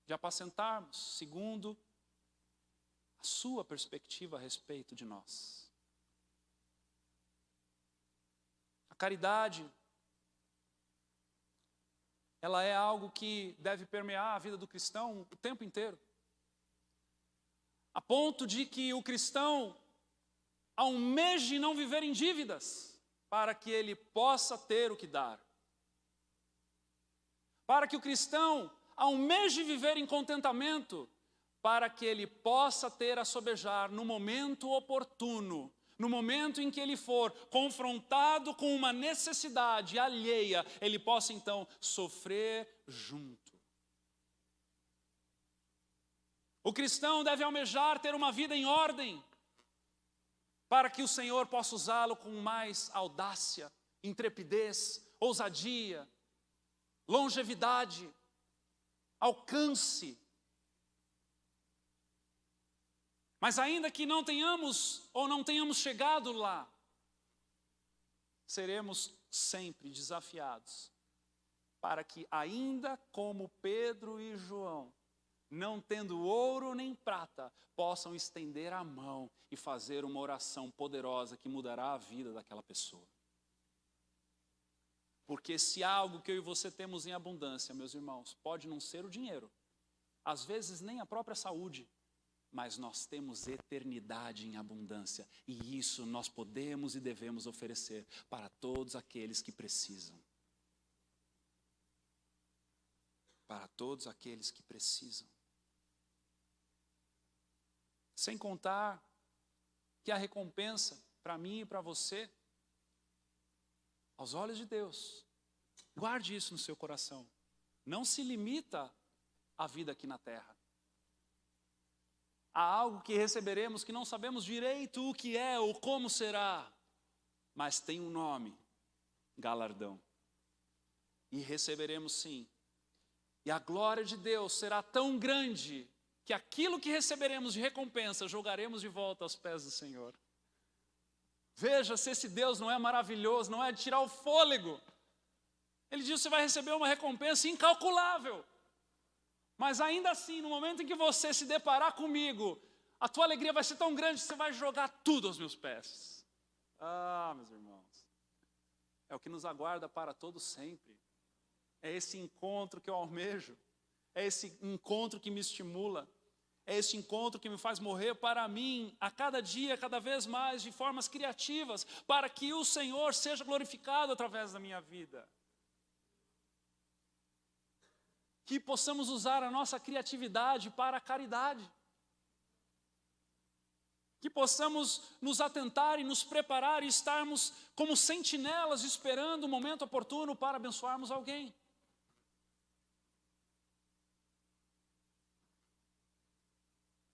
de apacentarmos segundo a sua perspectiva a respeito de nós. A caridade, ela é algo que deve permear a vida do cristão o tempo inteiro. A ponto de que o cristão almeje não viver em dívidas, para que ele possa ter o que dar. Para que o cristão almeje viver em contentamento, para que ele possa ter a sobejar no momento oportuno, no momento em que ele for confrontado com uma necessidade alheia, ele possa então sofrer junto. O cristão deve almejar ter uma vida em ordem, para que o Senhor possa usá-lo com mais audácia, intrepidez, ousadia, longevidade, alcance. Mas ainda que não tenhamos ou não tenhamos chegado lá, seremos sempre desafiados para que, ainda como Pedro e João, não tendo ouro nem prata, possam estender a mão e fazer uma oração poderosa que mudará a vida daquela pessoa. Porque se há algo que eu e você temos em abundância, meus irmãos, pode não ser o dinheiro, às vezes nem a própria saúde, mas nós temos eternidade em abundância, e isso nós podemos e devemos oferecer para todos aqueles que precisam. Para todos aqueles que precisam. Sem contar que a recompensa para mim e para você, aos olhos de Deus, guarde isso no seu coração, não se limita à vida aqui na terra. Há algo que receberemos que não sabemos direito o que é ou como será, mas tem um nome, galardão. E receberemos sim. E a glória de Deus será tão grande que aquilo que receberemos de recompensa, jogaremos de volta aos pés do Senhor. Veja se esse Deus não é maravilhoso, não é de tirar o fôlego. Ele diz: você vai receber uma recompensa incalculável. Mas ainda assim, no momento em que você se deparar comigo, a tua alegria vai ser tão grande que você vai jogar tudo aos meus pés. Ah, meus irmãos, é o que nos aguarda para todo sempre. É esse encontro que eu almejo. É esse encontro que me estimula. É esse encontro que me faz morrer para mim, a cada dia, cada vez mais, de formas criativas, para que o Senhor seja glorificado através da minha vida. Que possamos usar a nossa criatividade para a caridade. Que possamos nos atentar e nos preparar e estarmos como sentinelas esperando o momento oportuno para abençoarmos alguém.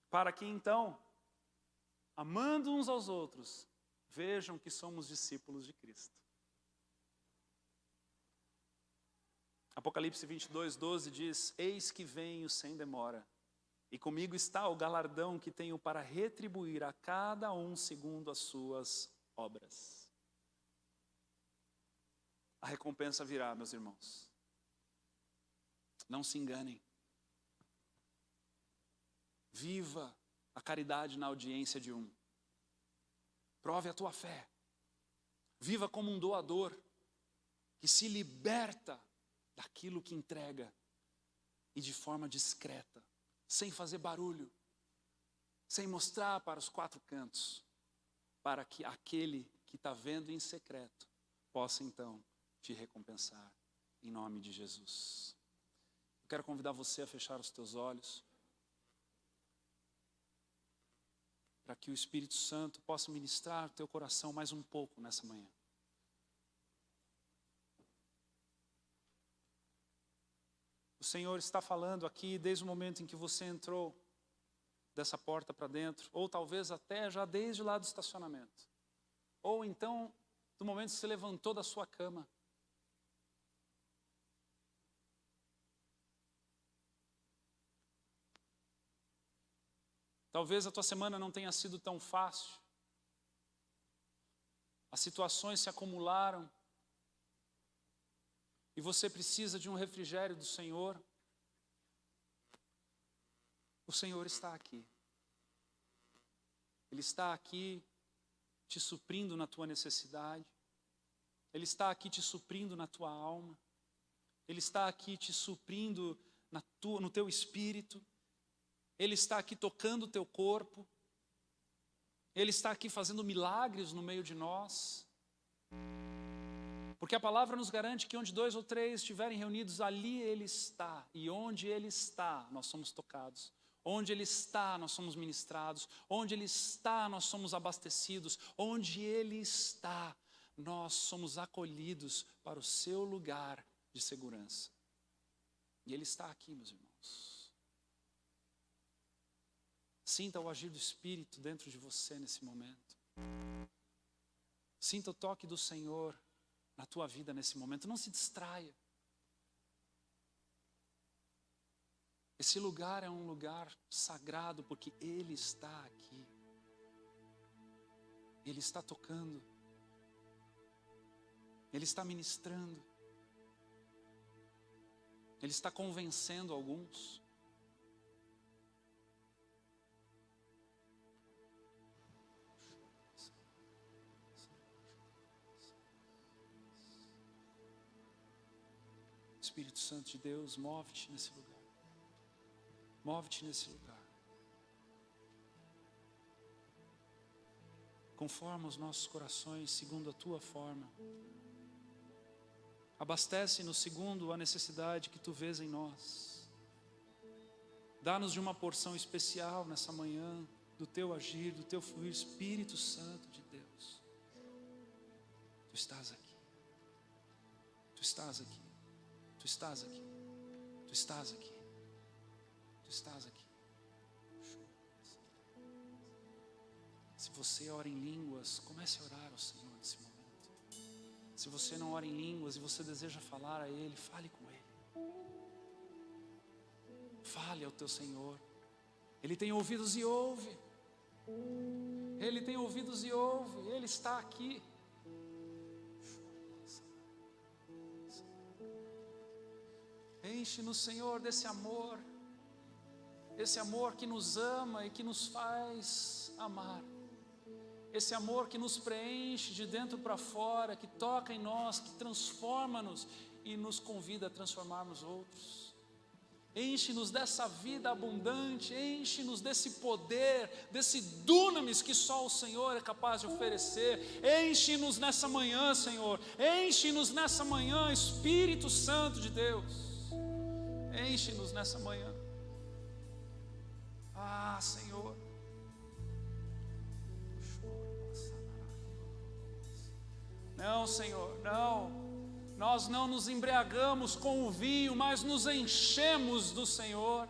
Para que então, amando uns aos outros, vejam que somos discípulos de Cristo. Apocalipse 22:12 diz: eis que venho sem demora, e comigo está o galardão que tenho para retribuir a cada um segundo as suas obras. A recompensa virá, meus irmãos. Não se enganem. Viva a caridade na audiência de um. Prove a tua fé. Viva como um doador que se liberta daquilo que entrega e de forma discreta, sem fazer barulho, sem mostrar para os quatro cantos, para que aquele que está vendo em secreto possa então te recompensar, em nome de Jesus. Eu quero convidar você a fechar os teus olhos, para que o Espírito Santo possa ministrar o teu coração mais um pouco nessa manhã. O Senhor está falando aqui desde o momento em que você entrou dessa porta para dentro, ou talvez até já desde lá do estacionamento, ou então do momento que você levantou da sua cama. Talvez a tua semana não tenha sido tão fácil. As situações se acumularam. E você precisa de um refrigério do Senhor. O Senhor está aqui. Ele está aqui te suprindo na tua necessidade. Ele está aqui te suprindo na tua alma. Ele está aqui te suprindo no teu espírito. Ele está aqui tocando o teu corpo. Ele está aqui fazendo milagres no meio de nós. Porque a palavra nos garante que onde 2 ou 3 estiverem reunidos, ali Ele está. E onde Ele está, nós somos tocados. Onde Ele está, nós somos ministrados. Onde Ele está, nós somos abastecidos. Onde Ele está, nós somos acolhidos para o seu lugar de segurança. E Ele está aqui, meus irmãos. Sinta o agir do Espírito dentro de você nesse momento. Sinta o toque do Senhor na tua vida nesse momento. Não se distraia. Esse lugar é um lugar sagrado porque Ele está aqui. Ele está tocando. Ele está ministrando. Ele está convencendo alguns. Espírito Santo de Deus, move-te nesse lugar. Move-te nesse lugar. Conforma os nossos corações segundo a tua forma. Abastece-nos segundo a necessidade que tu vês em nós. Dá-nos de uma porção especial nessa manhã, do teu agir, do teu fluir, Espírito Santo de Deus. Tu estás aqui. Tu estás aqui. Tu estás aqui, tu estás aqui, tu estás aqui. Se você ora em línguas, comece a orar ao Senhor nesse momento. Se você não ora em línguas e você deseja falar a Ele, fale com Ele. Fale ao teu Senhor. Ele tem ouvidos e ouve. Ele tem ouvidos e ouve. Ele está aqui. Enche-nos, Senhor, desse amor. Esse amor que nos ama e que nos faz amar. Esse amor que nos preenche de dentro para fora, que toca em nós, que transforma-nos e nos convida a transformarmos outros. Enche-nos dessa vida abundante, enche-nos desse poder, desse dunamis que só o Senhor é capaz de oferecer. Enche-nos nessa manhã, Senhor. Enche-nos nessa manhã, Espírito Santo de Deus. Enche-nos nessa manhã. Ah, Senhor. Não, Senhor, não. Nós não nos embriagamos com o vinho, mas nos enchemos do Senhor.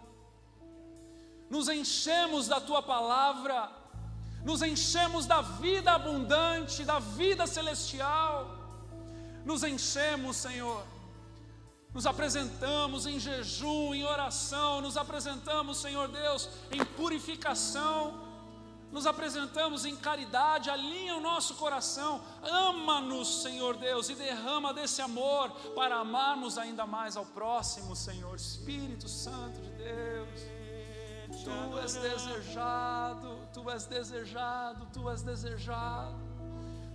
Nos enchemos da Tua palavra. Nos enchemos da vida abundante, da vida celestial. Nos enchemos, Senhor. Nos apresentamos em jejum, em oração, nos apresentamos, Senhor Deus, em purificação, nos apresentamos em caridade, alinha o nosso coração, ama-nos, Senhor Deus, e derrama desse amor para amarmos ainda mais ao próximo, Senhor. Espírito Santo de Deus, Tu és desejado, Tu és desejado, Tu és desejado.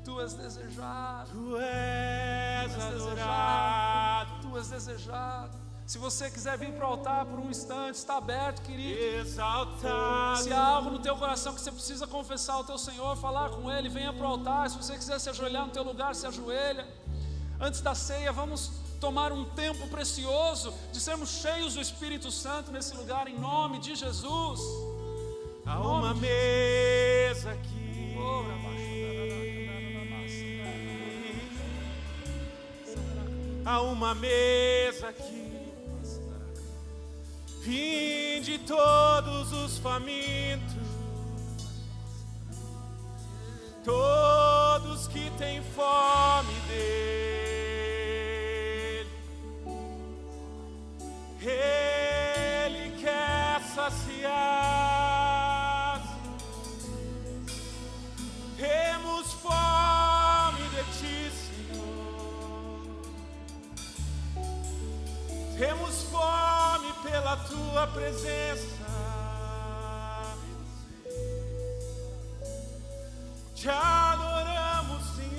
Tu és desejado, Tu és adorado, Tu és desejado. Se você quiser vir para o altar por um instante, está aberto, querido. exaltado. Se há algo no teu coração que você precisa confessar ao teu Senhor, falar com Ele, venha para o altar. Se você quiser se ajoelhar no teu lugar, se ajoelha. Antes da ceia, vamos tomar um tempo precioso de sermos cheios do Espírito Santo nesse lugar, em nome de Jesus. Há uma mesa aqui. Há uma mesa aqui. Vinde todos os famintos, todos que têm fome dele. Ele quer saciar. Temos fome de ti, Senhor. Temos fome pela tua presença. Te adoramos, Senhor.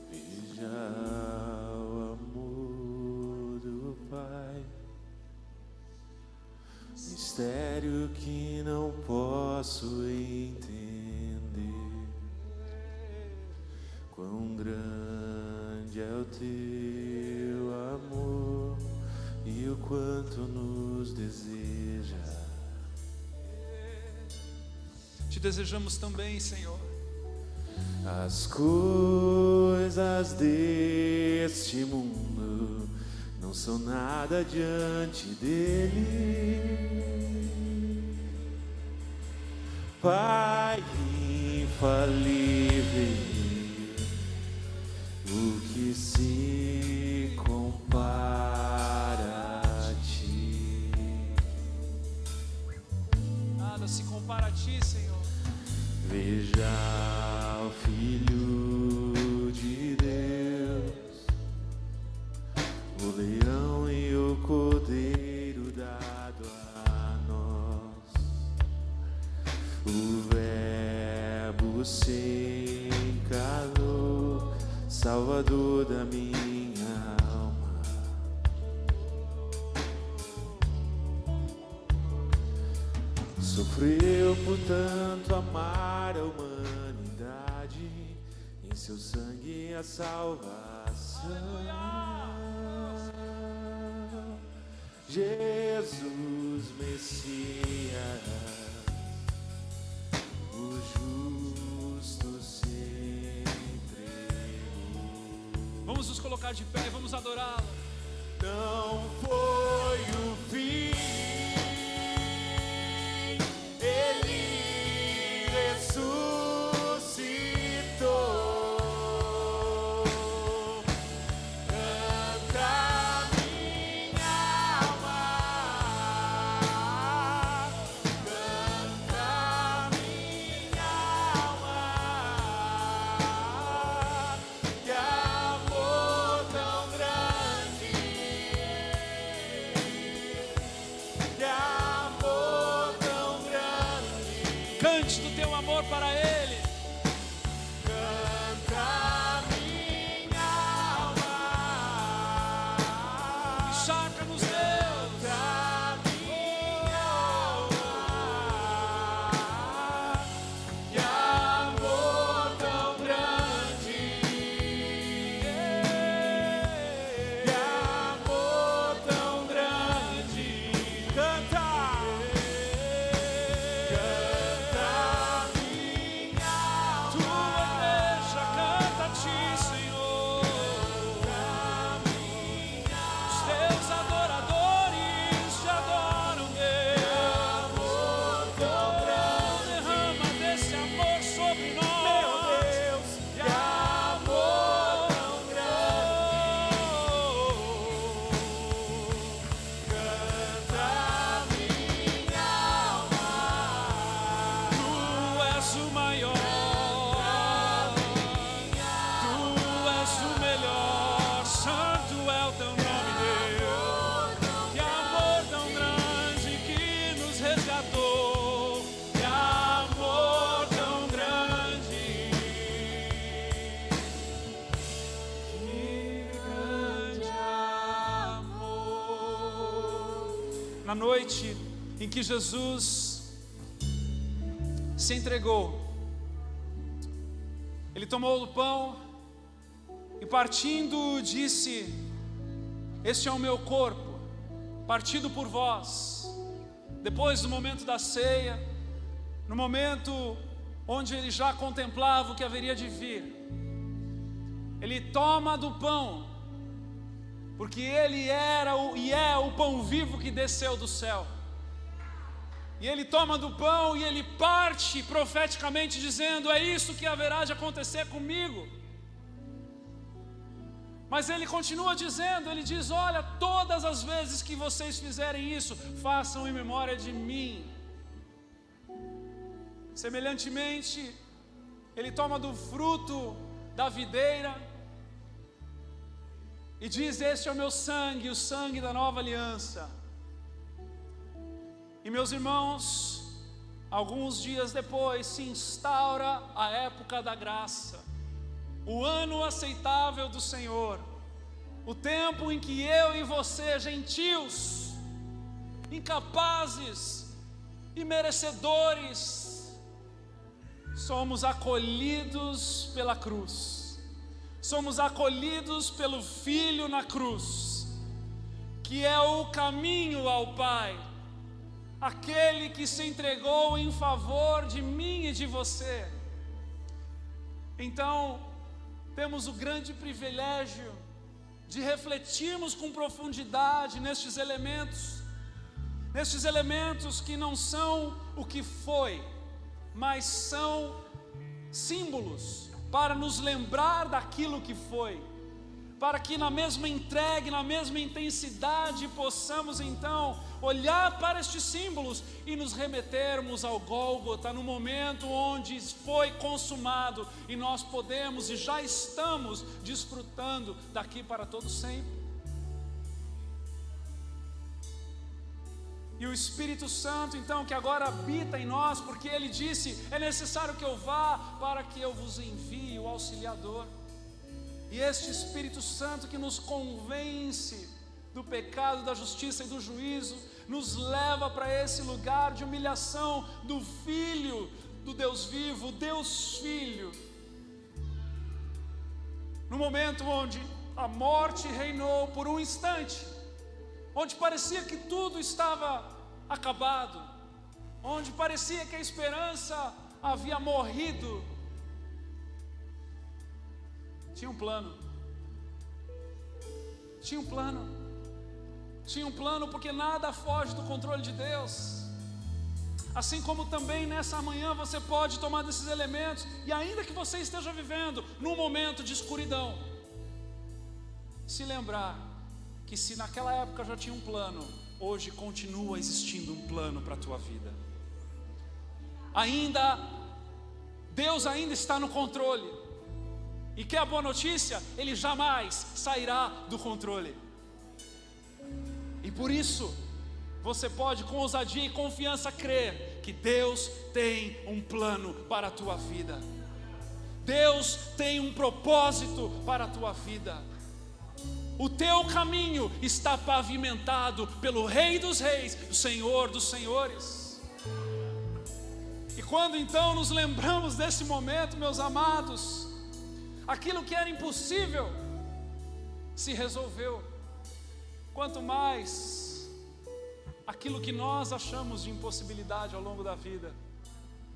Veja o amor do Pai, mistério que não posso entender. Quão grande é o teu amor e o quanto nos deseja. Te desejamos também, Senhor. As coisas deste mundo não são nada diante dele. Pai infalível, o que se compara a ti? Nada se compara a ti, Senhor. Veja o Filho de Deus, o leão e o cordeiro dado a nós, o Verbo se encarnou, Salvador da minha alma. Sofreu por tanto amar a humanidade, em seu sangue a salvação. Jesus Messias, o justo se entregou. Vamos nos colocar de pé e vamos adorá-lo. Não foi o fim, ele ressuscitou. teu amor para Ele. Canta minha alma, Encharca-nos, Deus. canta minha alma, que amor tão grande, que amor tão grande. Canta, canta minha alma. Tua igreja canta a Ti, Senhor. Os teus adoradores te adoram, Deus. Derrama desse amor sobre nós. Que amor tão grande, canta minha alma, Tu és o maior, Tu és o melhor, santo é o teu nome, Deus. Que amor tão grande que nos resgatou, que amor tão grande, que grande amor. Na noite em que Jesus se entregou, Ele tomou o pão e, partindo, disse: este é o meu corpo, partido por vós. Depois do momento da ceia, no momento onde Ele já contemplava o que haveria de vir, Ele toma do pão, porque Ele era e é o pão vivo que desceu do céu. E Ele toma do pão e Ele parte profeticamente dizendo: é isso que haverá de acontecer comigo. Mas Ele continua dizendo, Ele diz: olha, todas as vezes que vocês fizerem isso, façam em memória de mim. Semelhantemente, Ele toma do fruto da videira e diz: este é o meu sangue, o sangue da nova aliança. E meus irmãos, alguns dias depois se instaura a época da graça, o ano aceitável do Senhor, o tempo em que eu e você, gentios, incapazes e merecedores, somos acolhidos pela cruz, somos acolhidos pelo Filho na cruz, que é o caminho ao Pai, aquele que se entregou em favor de mim e de você. Então, temos o grande privilégio de refletirmos com profundidade nestes elementos que não são o que foi, mas são símbolos para nos lembrar daquilo que foi, para que na mesma entrega, na mesma intensidade, possamos então olhar para estes símbolos e nos remetermos ao Gólgota, no momento onde foi consumado, e nós podemos e já estamos desfrutando daqui para todo sempre. E o Espírito Santo então, que agora habita em nós, porque Ele disse: é necessário que eu vá para que eu vos envie o Auxiliador. E este Espírito Santo que nos convence do pecado, da justiça e do juízo, nos leva para esse lugar de humilhação do Filho do Deus vivo, Deus Filho. No momento onde a morte reinou por um instante, onde parecia que tudo estava acabado, onde parecia que a esperança havia morrido, tinha um plano. Tinha um plano. Tinha um plano, porque nada foge do controle de Deus. Assim como também nessa manhã você pode tomar desses elementos, e ainda que você esteja vivendo num momento de escuridão, se lembrar que se naquela época já tinha um plano, hoje continua existindo um plano para a tua vida. Deus ainda está no controle. E quer a boa notícia? Ele jamais sairá do controle. E por isso, você pode com ousadia e confiança crer que Deus tem um plano para a tua vida. Deus tem um propósito para a tua vida. O teu caminho está pavimentado pelo Rei dos Reis, o Senhor dos Senhores. E quando então nos lembramos desse momento, meus amados, aquilo que era impossível se resolveu. Quanto mais aquilo que nós achamos de impossibilidade ao longo da vida,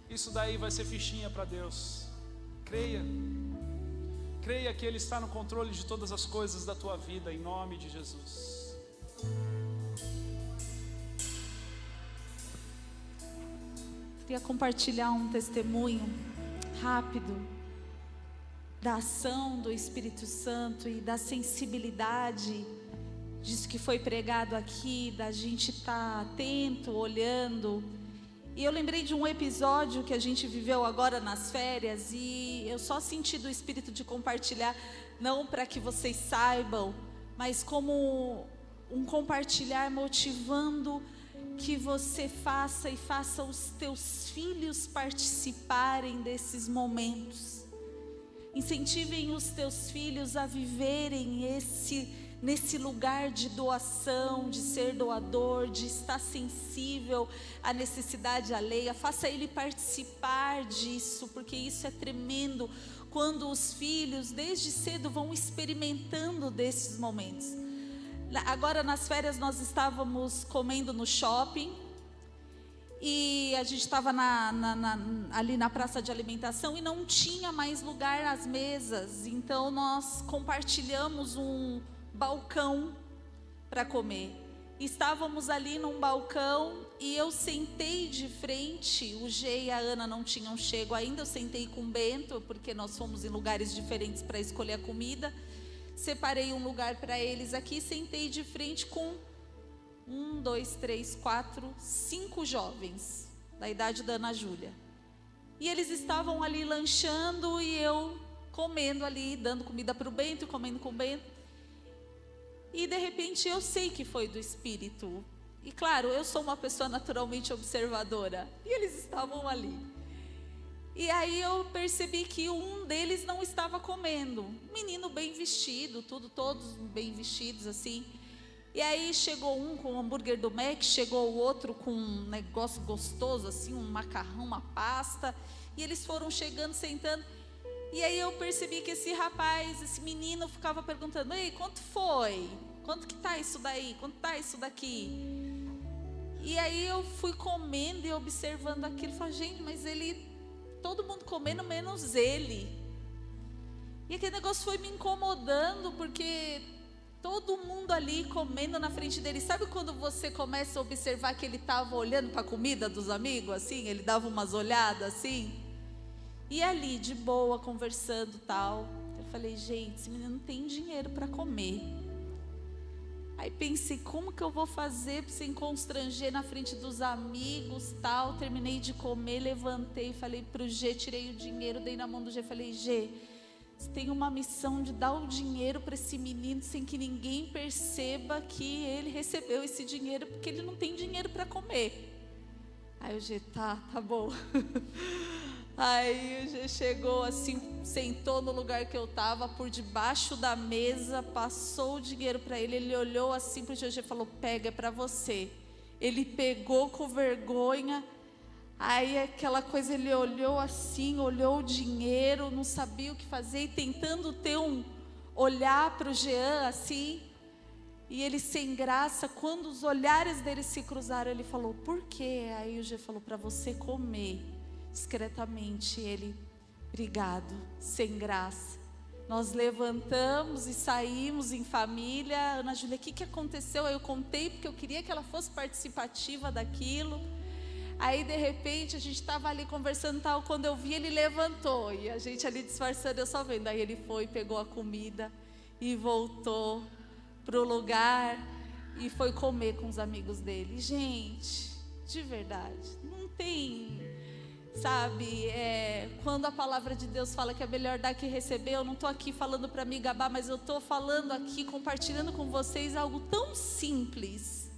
isso daí vai ser fichinha para Deus. Creia que Ele está no controle de todas as coisas da tua vida, em nome de Jesus. Queria compartilhar um testemunho rápido da ação do Espírito Santo e da sensibilidade disso que foi pregado aqui, da gente estar atento, olhando. E eu lembrei de um episódio que a gente viveu agora nas férias, e eu só senti do Espírito de compartilhar, não para que vocês saibam, mas como um compartilhar motivando que você faça e faça os teus filhos participarem desses momentos. Incentivem os teus filhos a viverem nesse lugar de doação, de ser doador, de estar sensível à necessidade alheia. Faça ele participar disso, porque isso é tremendo, quando os filhos desde cedo vão experimentando desses momentos. Agora nas férias nós estávamos comendo no shopping, e a gente estava ali na praça de alimentação e não tinha mais lugar às mesas, então nós compartilhamos um balcão para comer. Estávamos ali num balcão e eu sentei de frente. O G e a Ana não tinham chego ainda. Eu sentei com o Bento, porque nós fomos em lugares diferentes para escolher a comida. Separei um lugar para eles aqui, sentei de frente com 1, 2, 3, 4, 5 jovens da idade da Ana Júlia. E eles estavam ali lanchando e eu comendo ali, dando comida para o Bento, comendo com o Bento. E de repente eu sei que foi do Espírito. E claro, eu sou uma pessoa naturalmente observadora. E eles estavam ali. E aí eu percebi que um deles não estava comendo. Menino bem vestido, todos bem vestidos assim. E aí chegou um com o hambúrguer do Mac, chegou o outro com um negócio gostoso assim, um macarrão, uma pasta. E eles foram chegando, sentando. E aí eu percebi que esse rapaz, esse menino ficava perguntando: ei, quanto foi? Quanto que tá isso daí? Quanto tá isso daqui? E aí eu fui comendo e observando aquilo, falei: gente, mas todo mundo comendo menos ele. E aquele negócio foi me incomodando, porque todo mundo ali comendo na frente dele. Sabe quando você começa a observar que ele estava olhando para a comida dos amigos, assim? Ele dava umas olhadas assim. E ali, de boa, conversando tal. Eu falei: gente, esse menino não tem dinheiro para comer. Aí pensei: como que eu vou fazer para sem constranger na frente dos amigos tal. Terminei de comer, levantei, falei pro G, tirei o dinheiro, dei na mão do G. Falei: G, você tem uma missão de dar o dinheiro para esse menino sem que ninguém perceba que ele recebeu esse dinheiro, porque ele não tem dinheiro para comer. Aí o G: tá bom. Aí o G chegou assim, sentou no lugar que eu estava, por debaixo da mesa, passou o dinheiro para ele. Ele olhou assim para o G e falou: pega, é para você. Ele pegou com vergonha. Aí aquela coisa, ele olhou assim, olhou o dinheiro, não sabia o que fazer, e tentando ter um olhar para o Jean assim. E ele sem graça. Quando os olhares dele se cruzaram, ele falou: por quê? Aí o G falou: para você comer. Discretamente ele: obrigado, sem graça. Nós levantamos e saímos em família. Ana Júlia: o que aconteceu? Aí eu contei, porque eu queria que ela fosse participativa daquilo. Aí de repente a gente estava ali conversando e tal, quando eu vi ele levantou, e a gente ali disfarçando, eu só vendo. Aí ele foi, pegou a comida e voltou pro lugar e foi comer com os amigos dele. Gente, de verdade, não tem... Sabe, quando a palavra de Deus fala que é melhor dar que receber, eu não estou aqui falando para me gabar, mas eu estou falando aqui, compartilhando com vocês algo tão simples,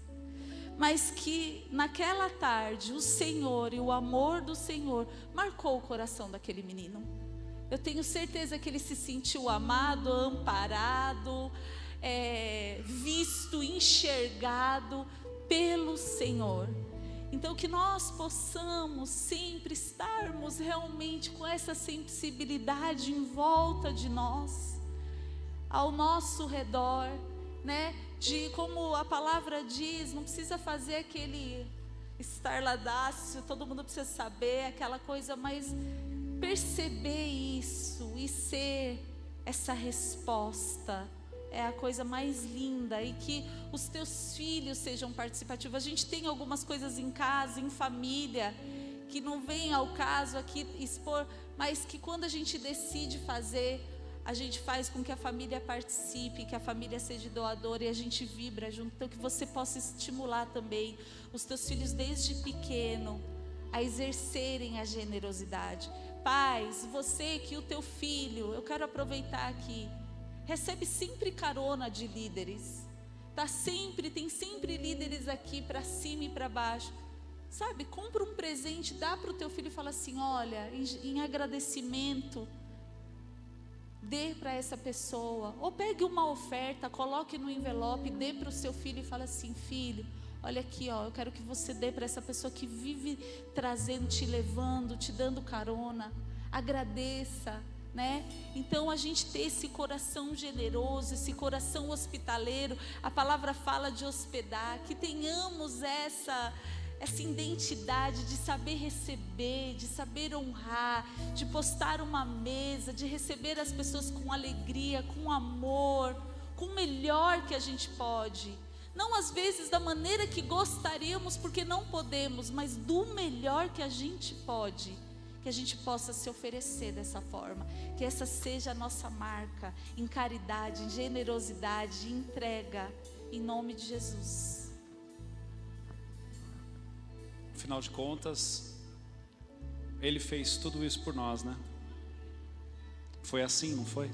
mas que naquela tarde o Senhor e o amor do Senhor marcou o coração daquele menino. Eu tenho certeza que ele se sentiu amado, amparado, visto, enxergado pelo Senhor. Então que nós possamos sempre estarmos realmente com essa sensibilidade em volta de nós, ao nosso redor, né? De como a palavra diz, não precisa fazer aquele estardalhaço, todo mundo precisa saber aquela coisa, mas perceber isso e ser essa resposta é a coisa mais linda, e que os teus filhos sejam participativos. A gente tem algumas coisas em casa, em família, que não vem ao caso aqui expor, mas que quando a gente decide fazer, a gente faz com que a família participe, que a família seja doadora e a gente vibra junto. Então que você possa estimular também os teus filhos desde pequeno a exercerem a generosidade. Pais, você que o teu filho, eu quero aproveitar aqui, recebe sempre carona de líderes, tem sempre líderes aqui para cima e para baixo, sabe? Compra um presente, dá para o teu filho e fala assim: olha, em agradecimento, dê para essa pessoa, ou pegue uma oferta, coloque no envelope, dê para o seu filho e fala assim: filho, olha aqui, ó, eu quero que você dê para essa pessoa que vive trazendo, te levando, te dando carona. Agradeça, né? Então a gente ter esse coração generoso, esse coração hospitaleiro. A palavra fala de hospedar, que tenhamos essa identidade de saber receber, de saber honrar, de postar uma mesa, de receber as pessoas com alegria, com amor, com o melhor que a gente pode. Não às vezes da maneira que gostaríamos, porque não podemos, mas do melhor que a gente pode, que a gente possa se oferecer dessa forma, que essa seja a nossa marca, em caridade, em generosidade, em entrega, em nome de Jesus. Afinal de contas, Ele fez tudo isso por nós, né? Foi assim, não foi?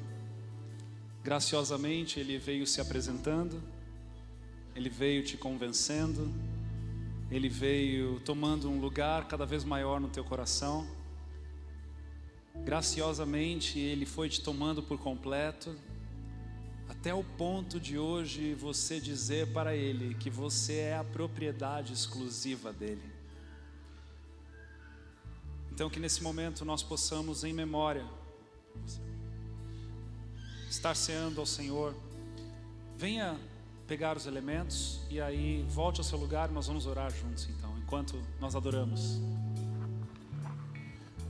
Graciosamente Ele veio se apresentando, Ele veio te convencendo, Ele veio tomando um lugar cada vez maior no teu coração. Graciosamente Ele foi te tomando por completo, até o ponto de hoje você dizer para Ele que você é a propriedade exclusiva dEle. Então que nesse momento nós possamos, em memória, estar ceando ao Senhor. Venha pegar os elementos e aí volte ao seu lugar e nós vamos orar juntos então, enquanto nós adoramos.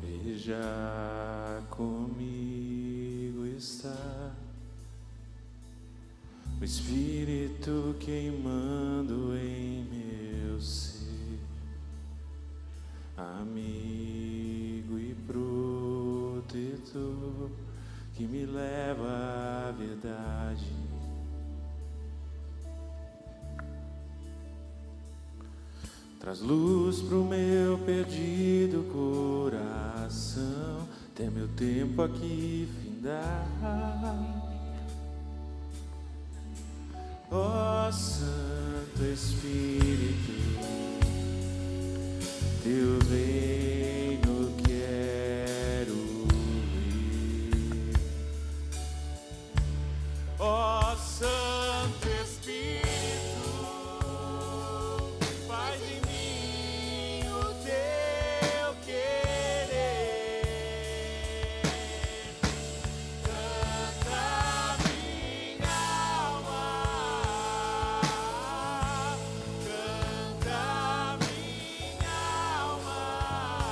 Veja comigo está o Espírito queimando em meu ser, amigo e protetor que me leva à verdade. Traz luz pro meu perdido coração, até meu tempo aqui findar. Ó Santo Espírito, teu reino quero ver. Ó Santo Espírito, faz em mim o teu querer. Canta minha alma, canta minha alma.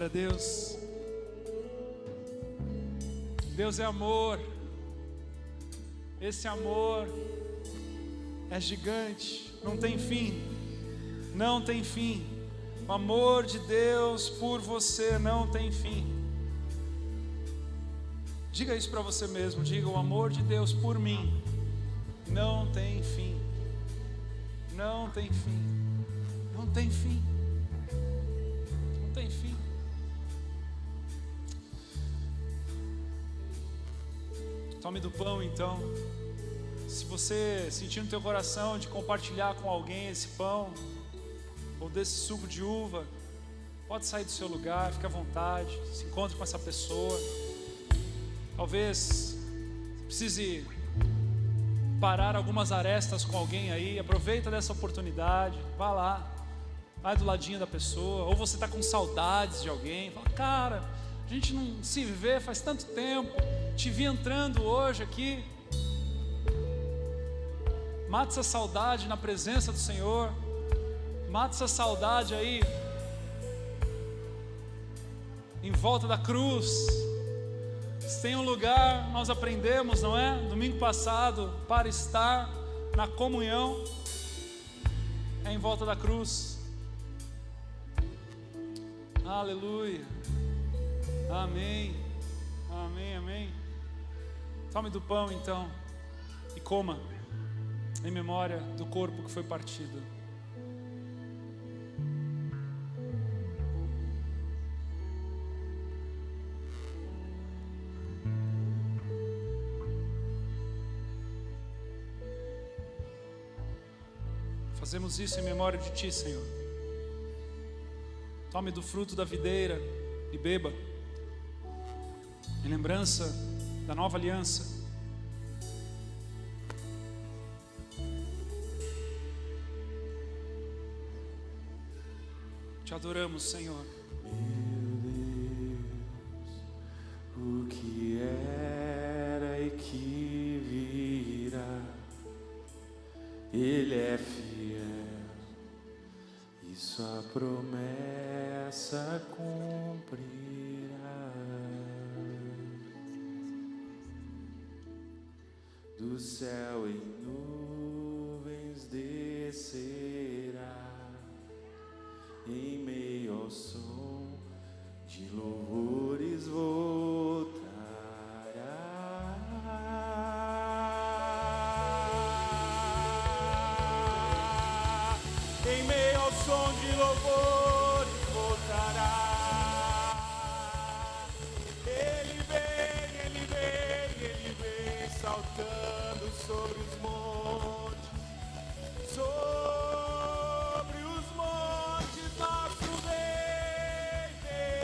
a Deus. Deus é amor. Esse amor é gigante, não tem fim. Não tem fim. O amor de Deus por você não tem fim. Diga isso para você mesmo. Diga: o amor de Deus por mim não tem fim. Não tem fim. Não tem fim. Não tem fim. Tome do pão então. Se você sentir no teu coração de compartilhar com alguém esse pão ou desse suco de uva, pode sair do seu lugar, fique à vontade, se encontre com essa pessoa. Talvez precise parar algumas arestas com alguém aí. Aproveita dessa oportunidade, vá lá, vai do ladinho da pessoa. Ou você está com saudades de alguém, fala: cara, a gente não se vê faz tanto tempo, te vi entrando hoje aqui. Mate essa saudade na presença do Senhor. Mate essa saudade aí em volta da cruz. Se tem um lugar, nós aprendemos, não é? Domingo passado, para estar na comunhão, é em volta da cruz. Aleluia. Amém. Amém, amém. Tome do pão então e coma, em memória do corpo que foi partido. Fazemos isso em memória de Ti, Senhor. Tome do fruto da videira e beba, em lembrança da nova aliança. Te adoramos, Senhor. Meu Deus, o que era e que virá, Ele é fiel e sua promessa cumprirá. Do céu em nuvens descerá, em meio ao som de louvores voltará. Em meio ao som de louvores voltará. Ele vem saltando sobre os montes, sobre os montes nosso rei vem.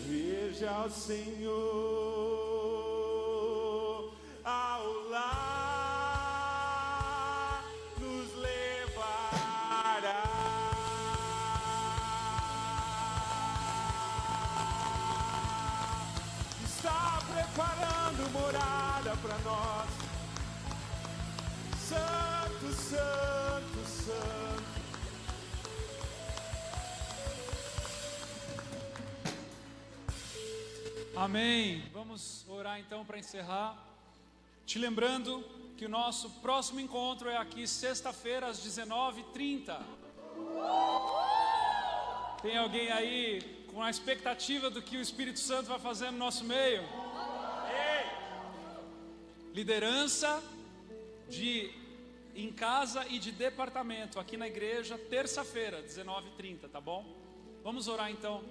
Veja o Senhor ao lar nos levará. Está preparando morada para nós. Santo, santo, santo. Amém. Vamos orar então para encerrar. Te lembrando que o nosso próximo encontro é aqui sexta-feira às 19h30. Tem alguém aí com a expectativa do que o Espírito Santo vai fazer no nosso meio? Liderança em casa e de departamento aqui na igreja, terça-feira, 19h30, tá bom? Vamos orar então.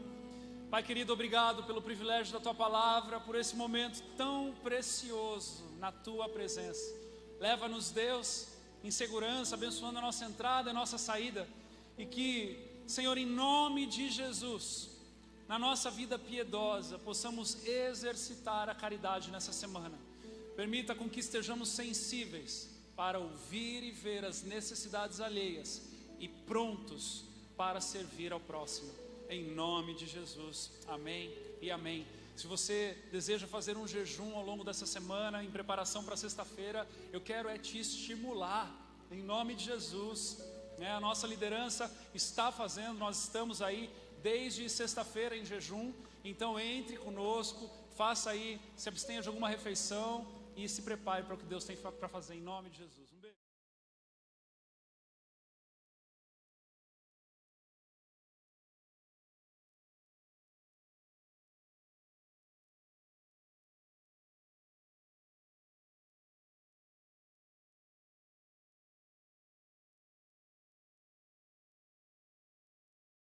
Pai querido, obrigado pelo privilégio da Tua palavra, por esse momento tão precioso na Tua presença. Leva-nos, Deus, em segurança, abençoando a nossa entrada e a nossa saída. E que, Senhor, em nome de Jesus, na nossa vida piedosa, possamos exercitar a caridade nessa semana. Permita com que estejamos sensíveis para ouvir e ver as necessidades alheias e prontos para servir ao próximo. Em nome de Jesus, amém e amém. Se você deseja fazer um jejum ao longo dessa semana, em preparação para sexta-feira, eu quero te estimular, em nome de Jesus, A nossa liderança está fazendo, nós estamos aí desde sexta-feira em jejum. Então entre conosco, faça aí, se abstenha de alguma refeição e se prepare para o que Deus tem para fazer em nome de Jesus.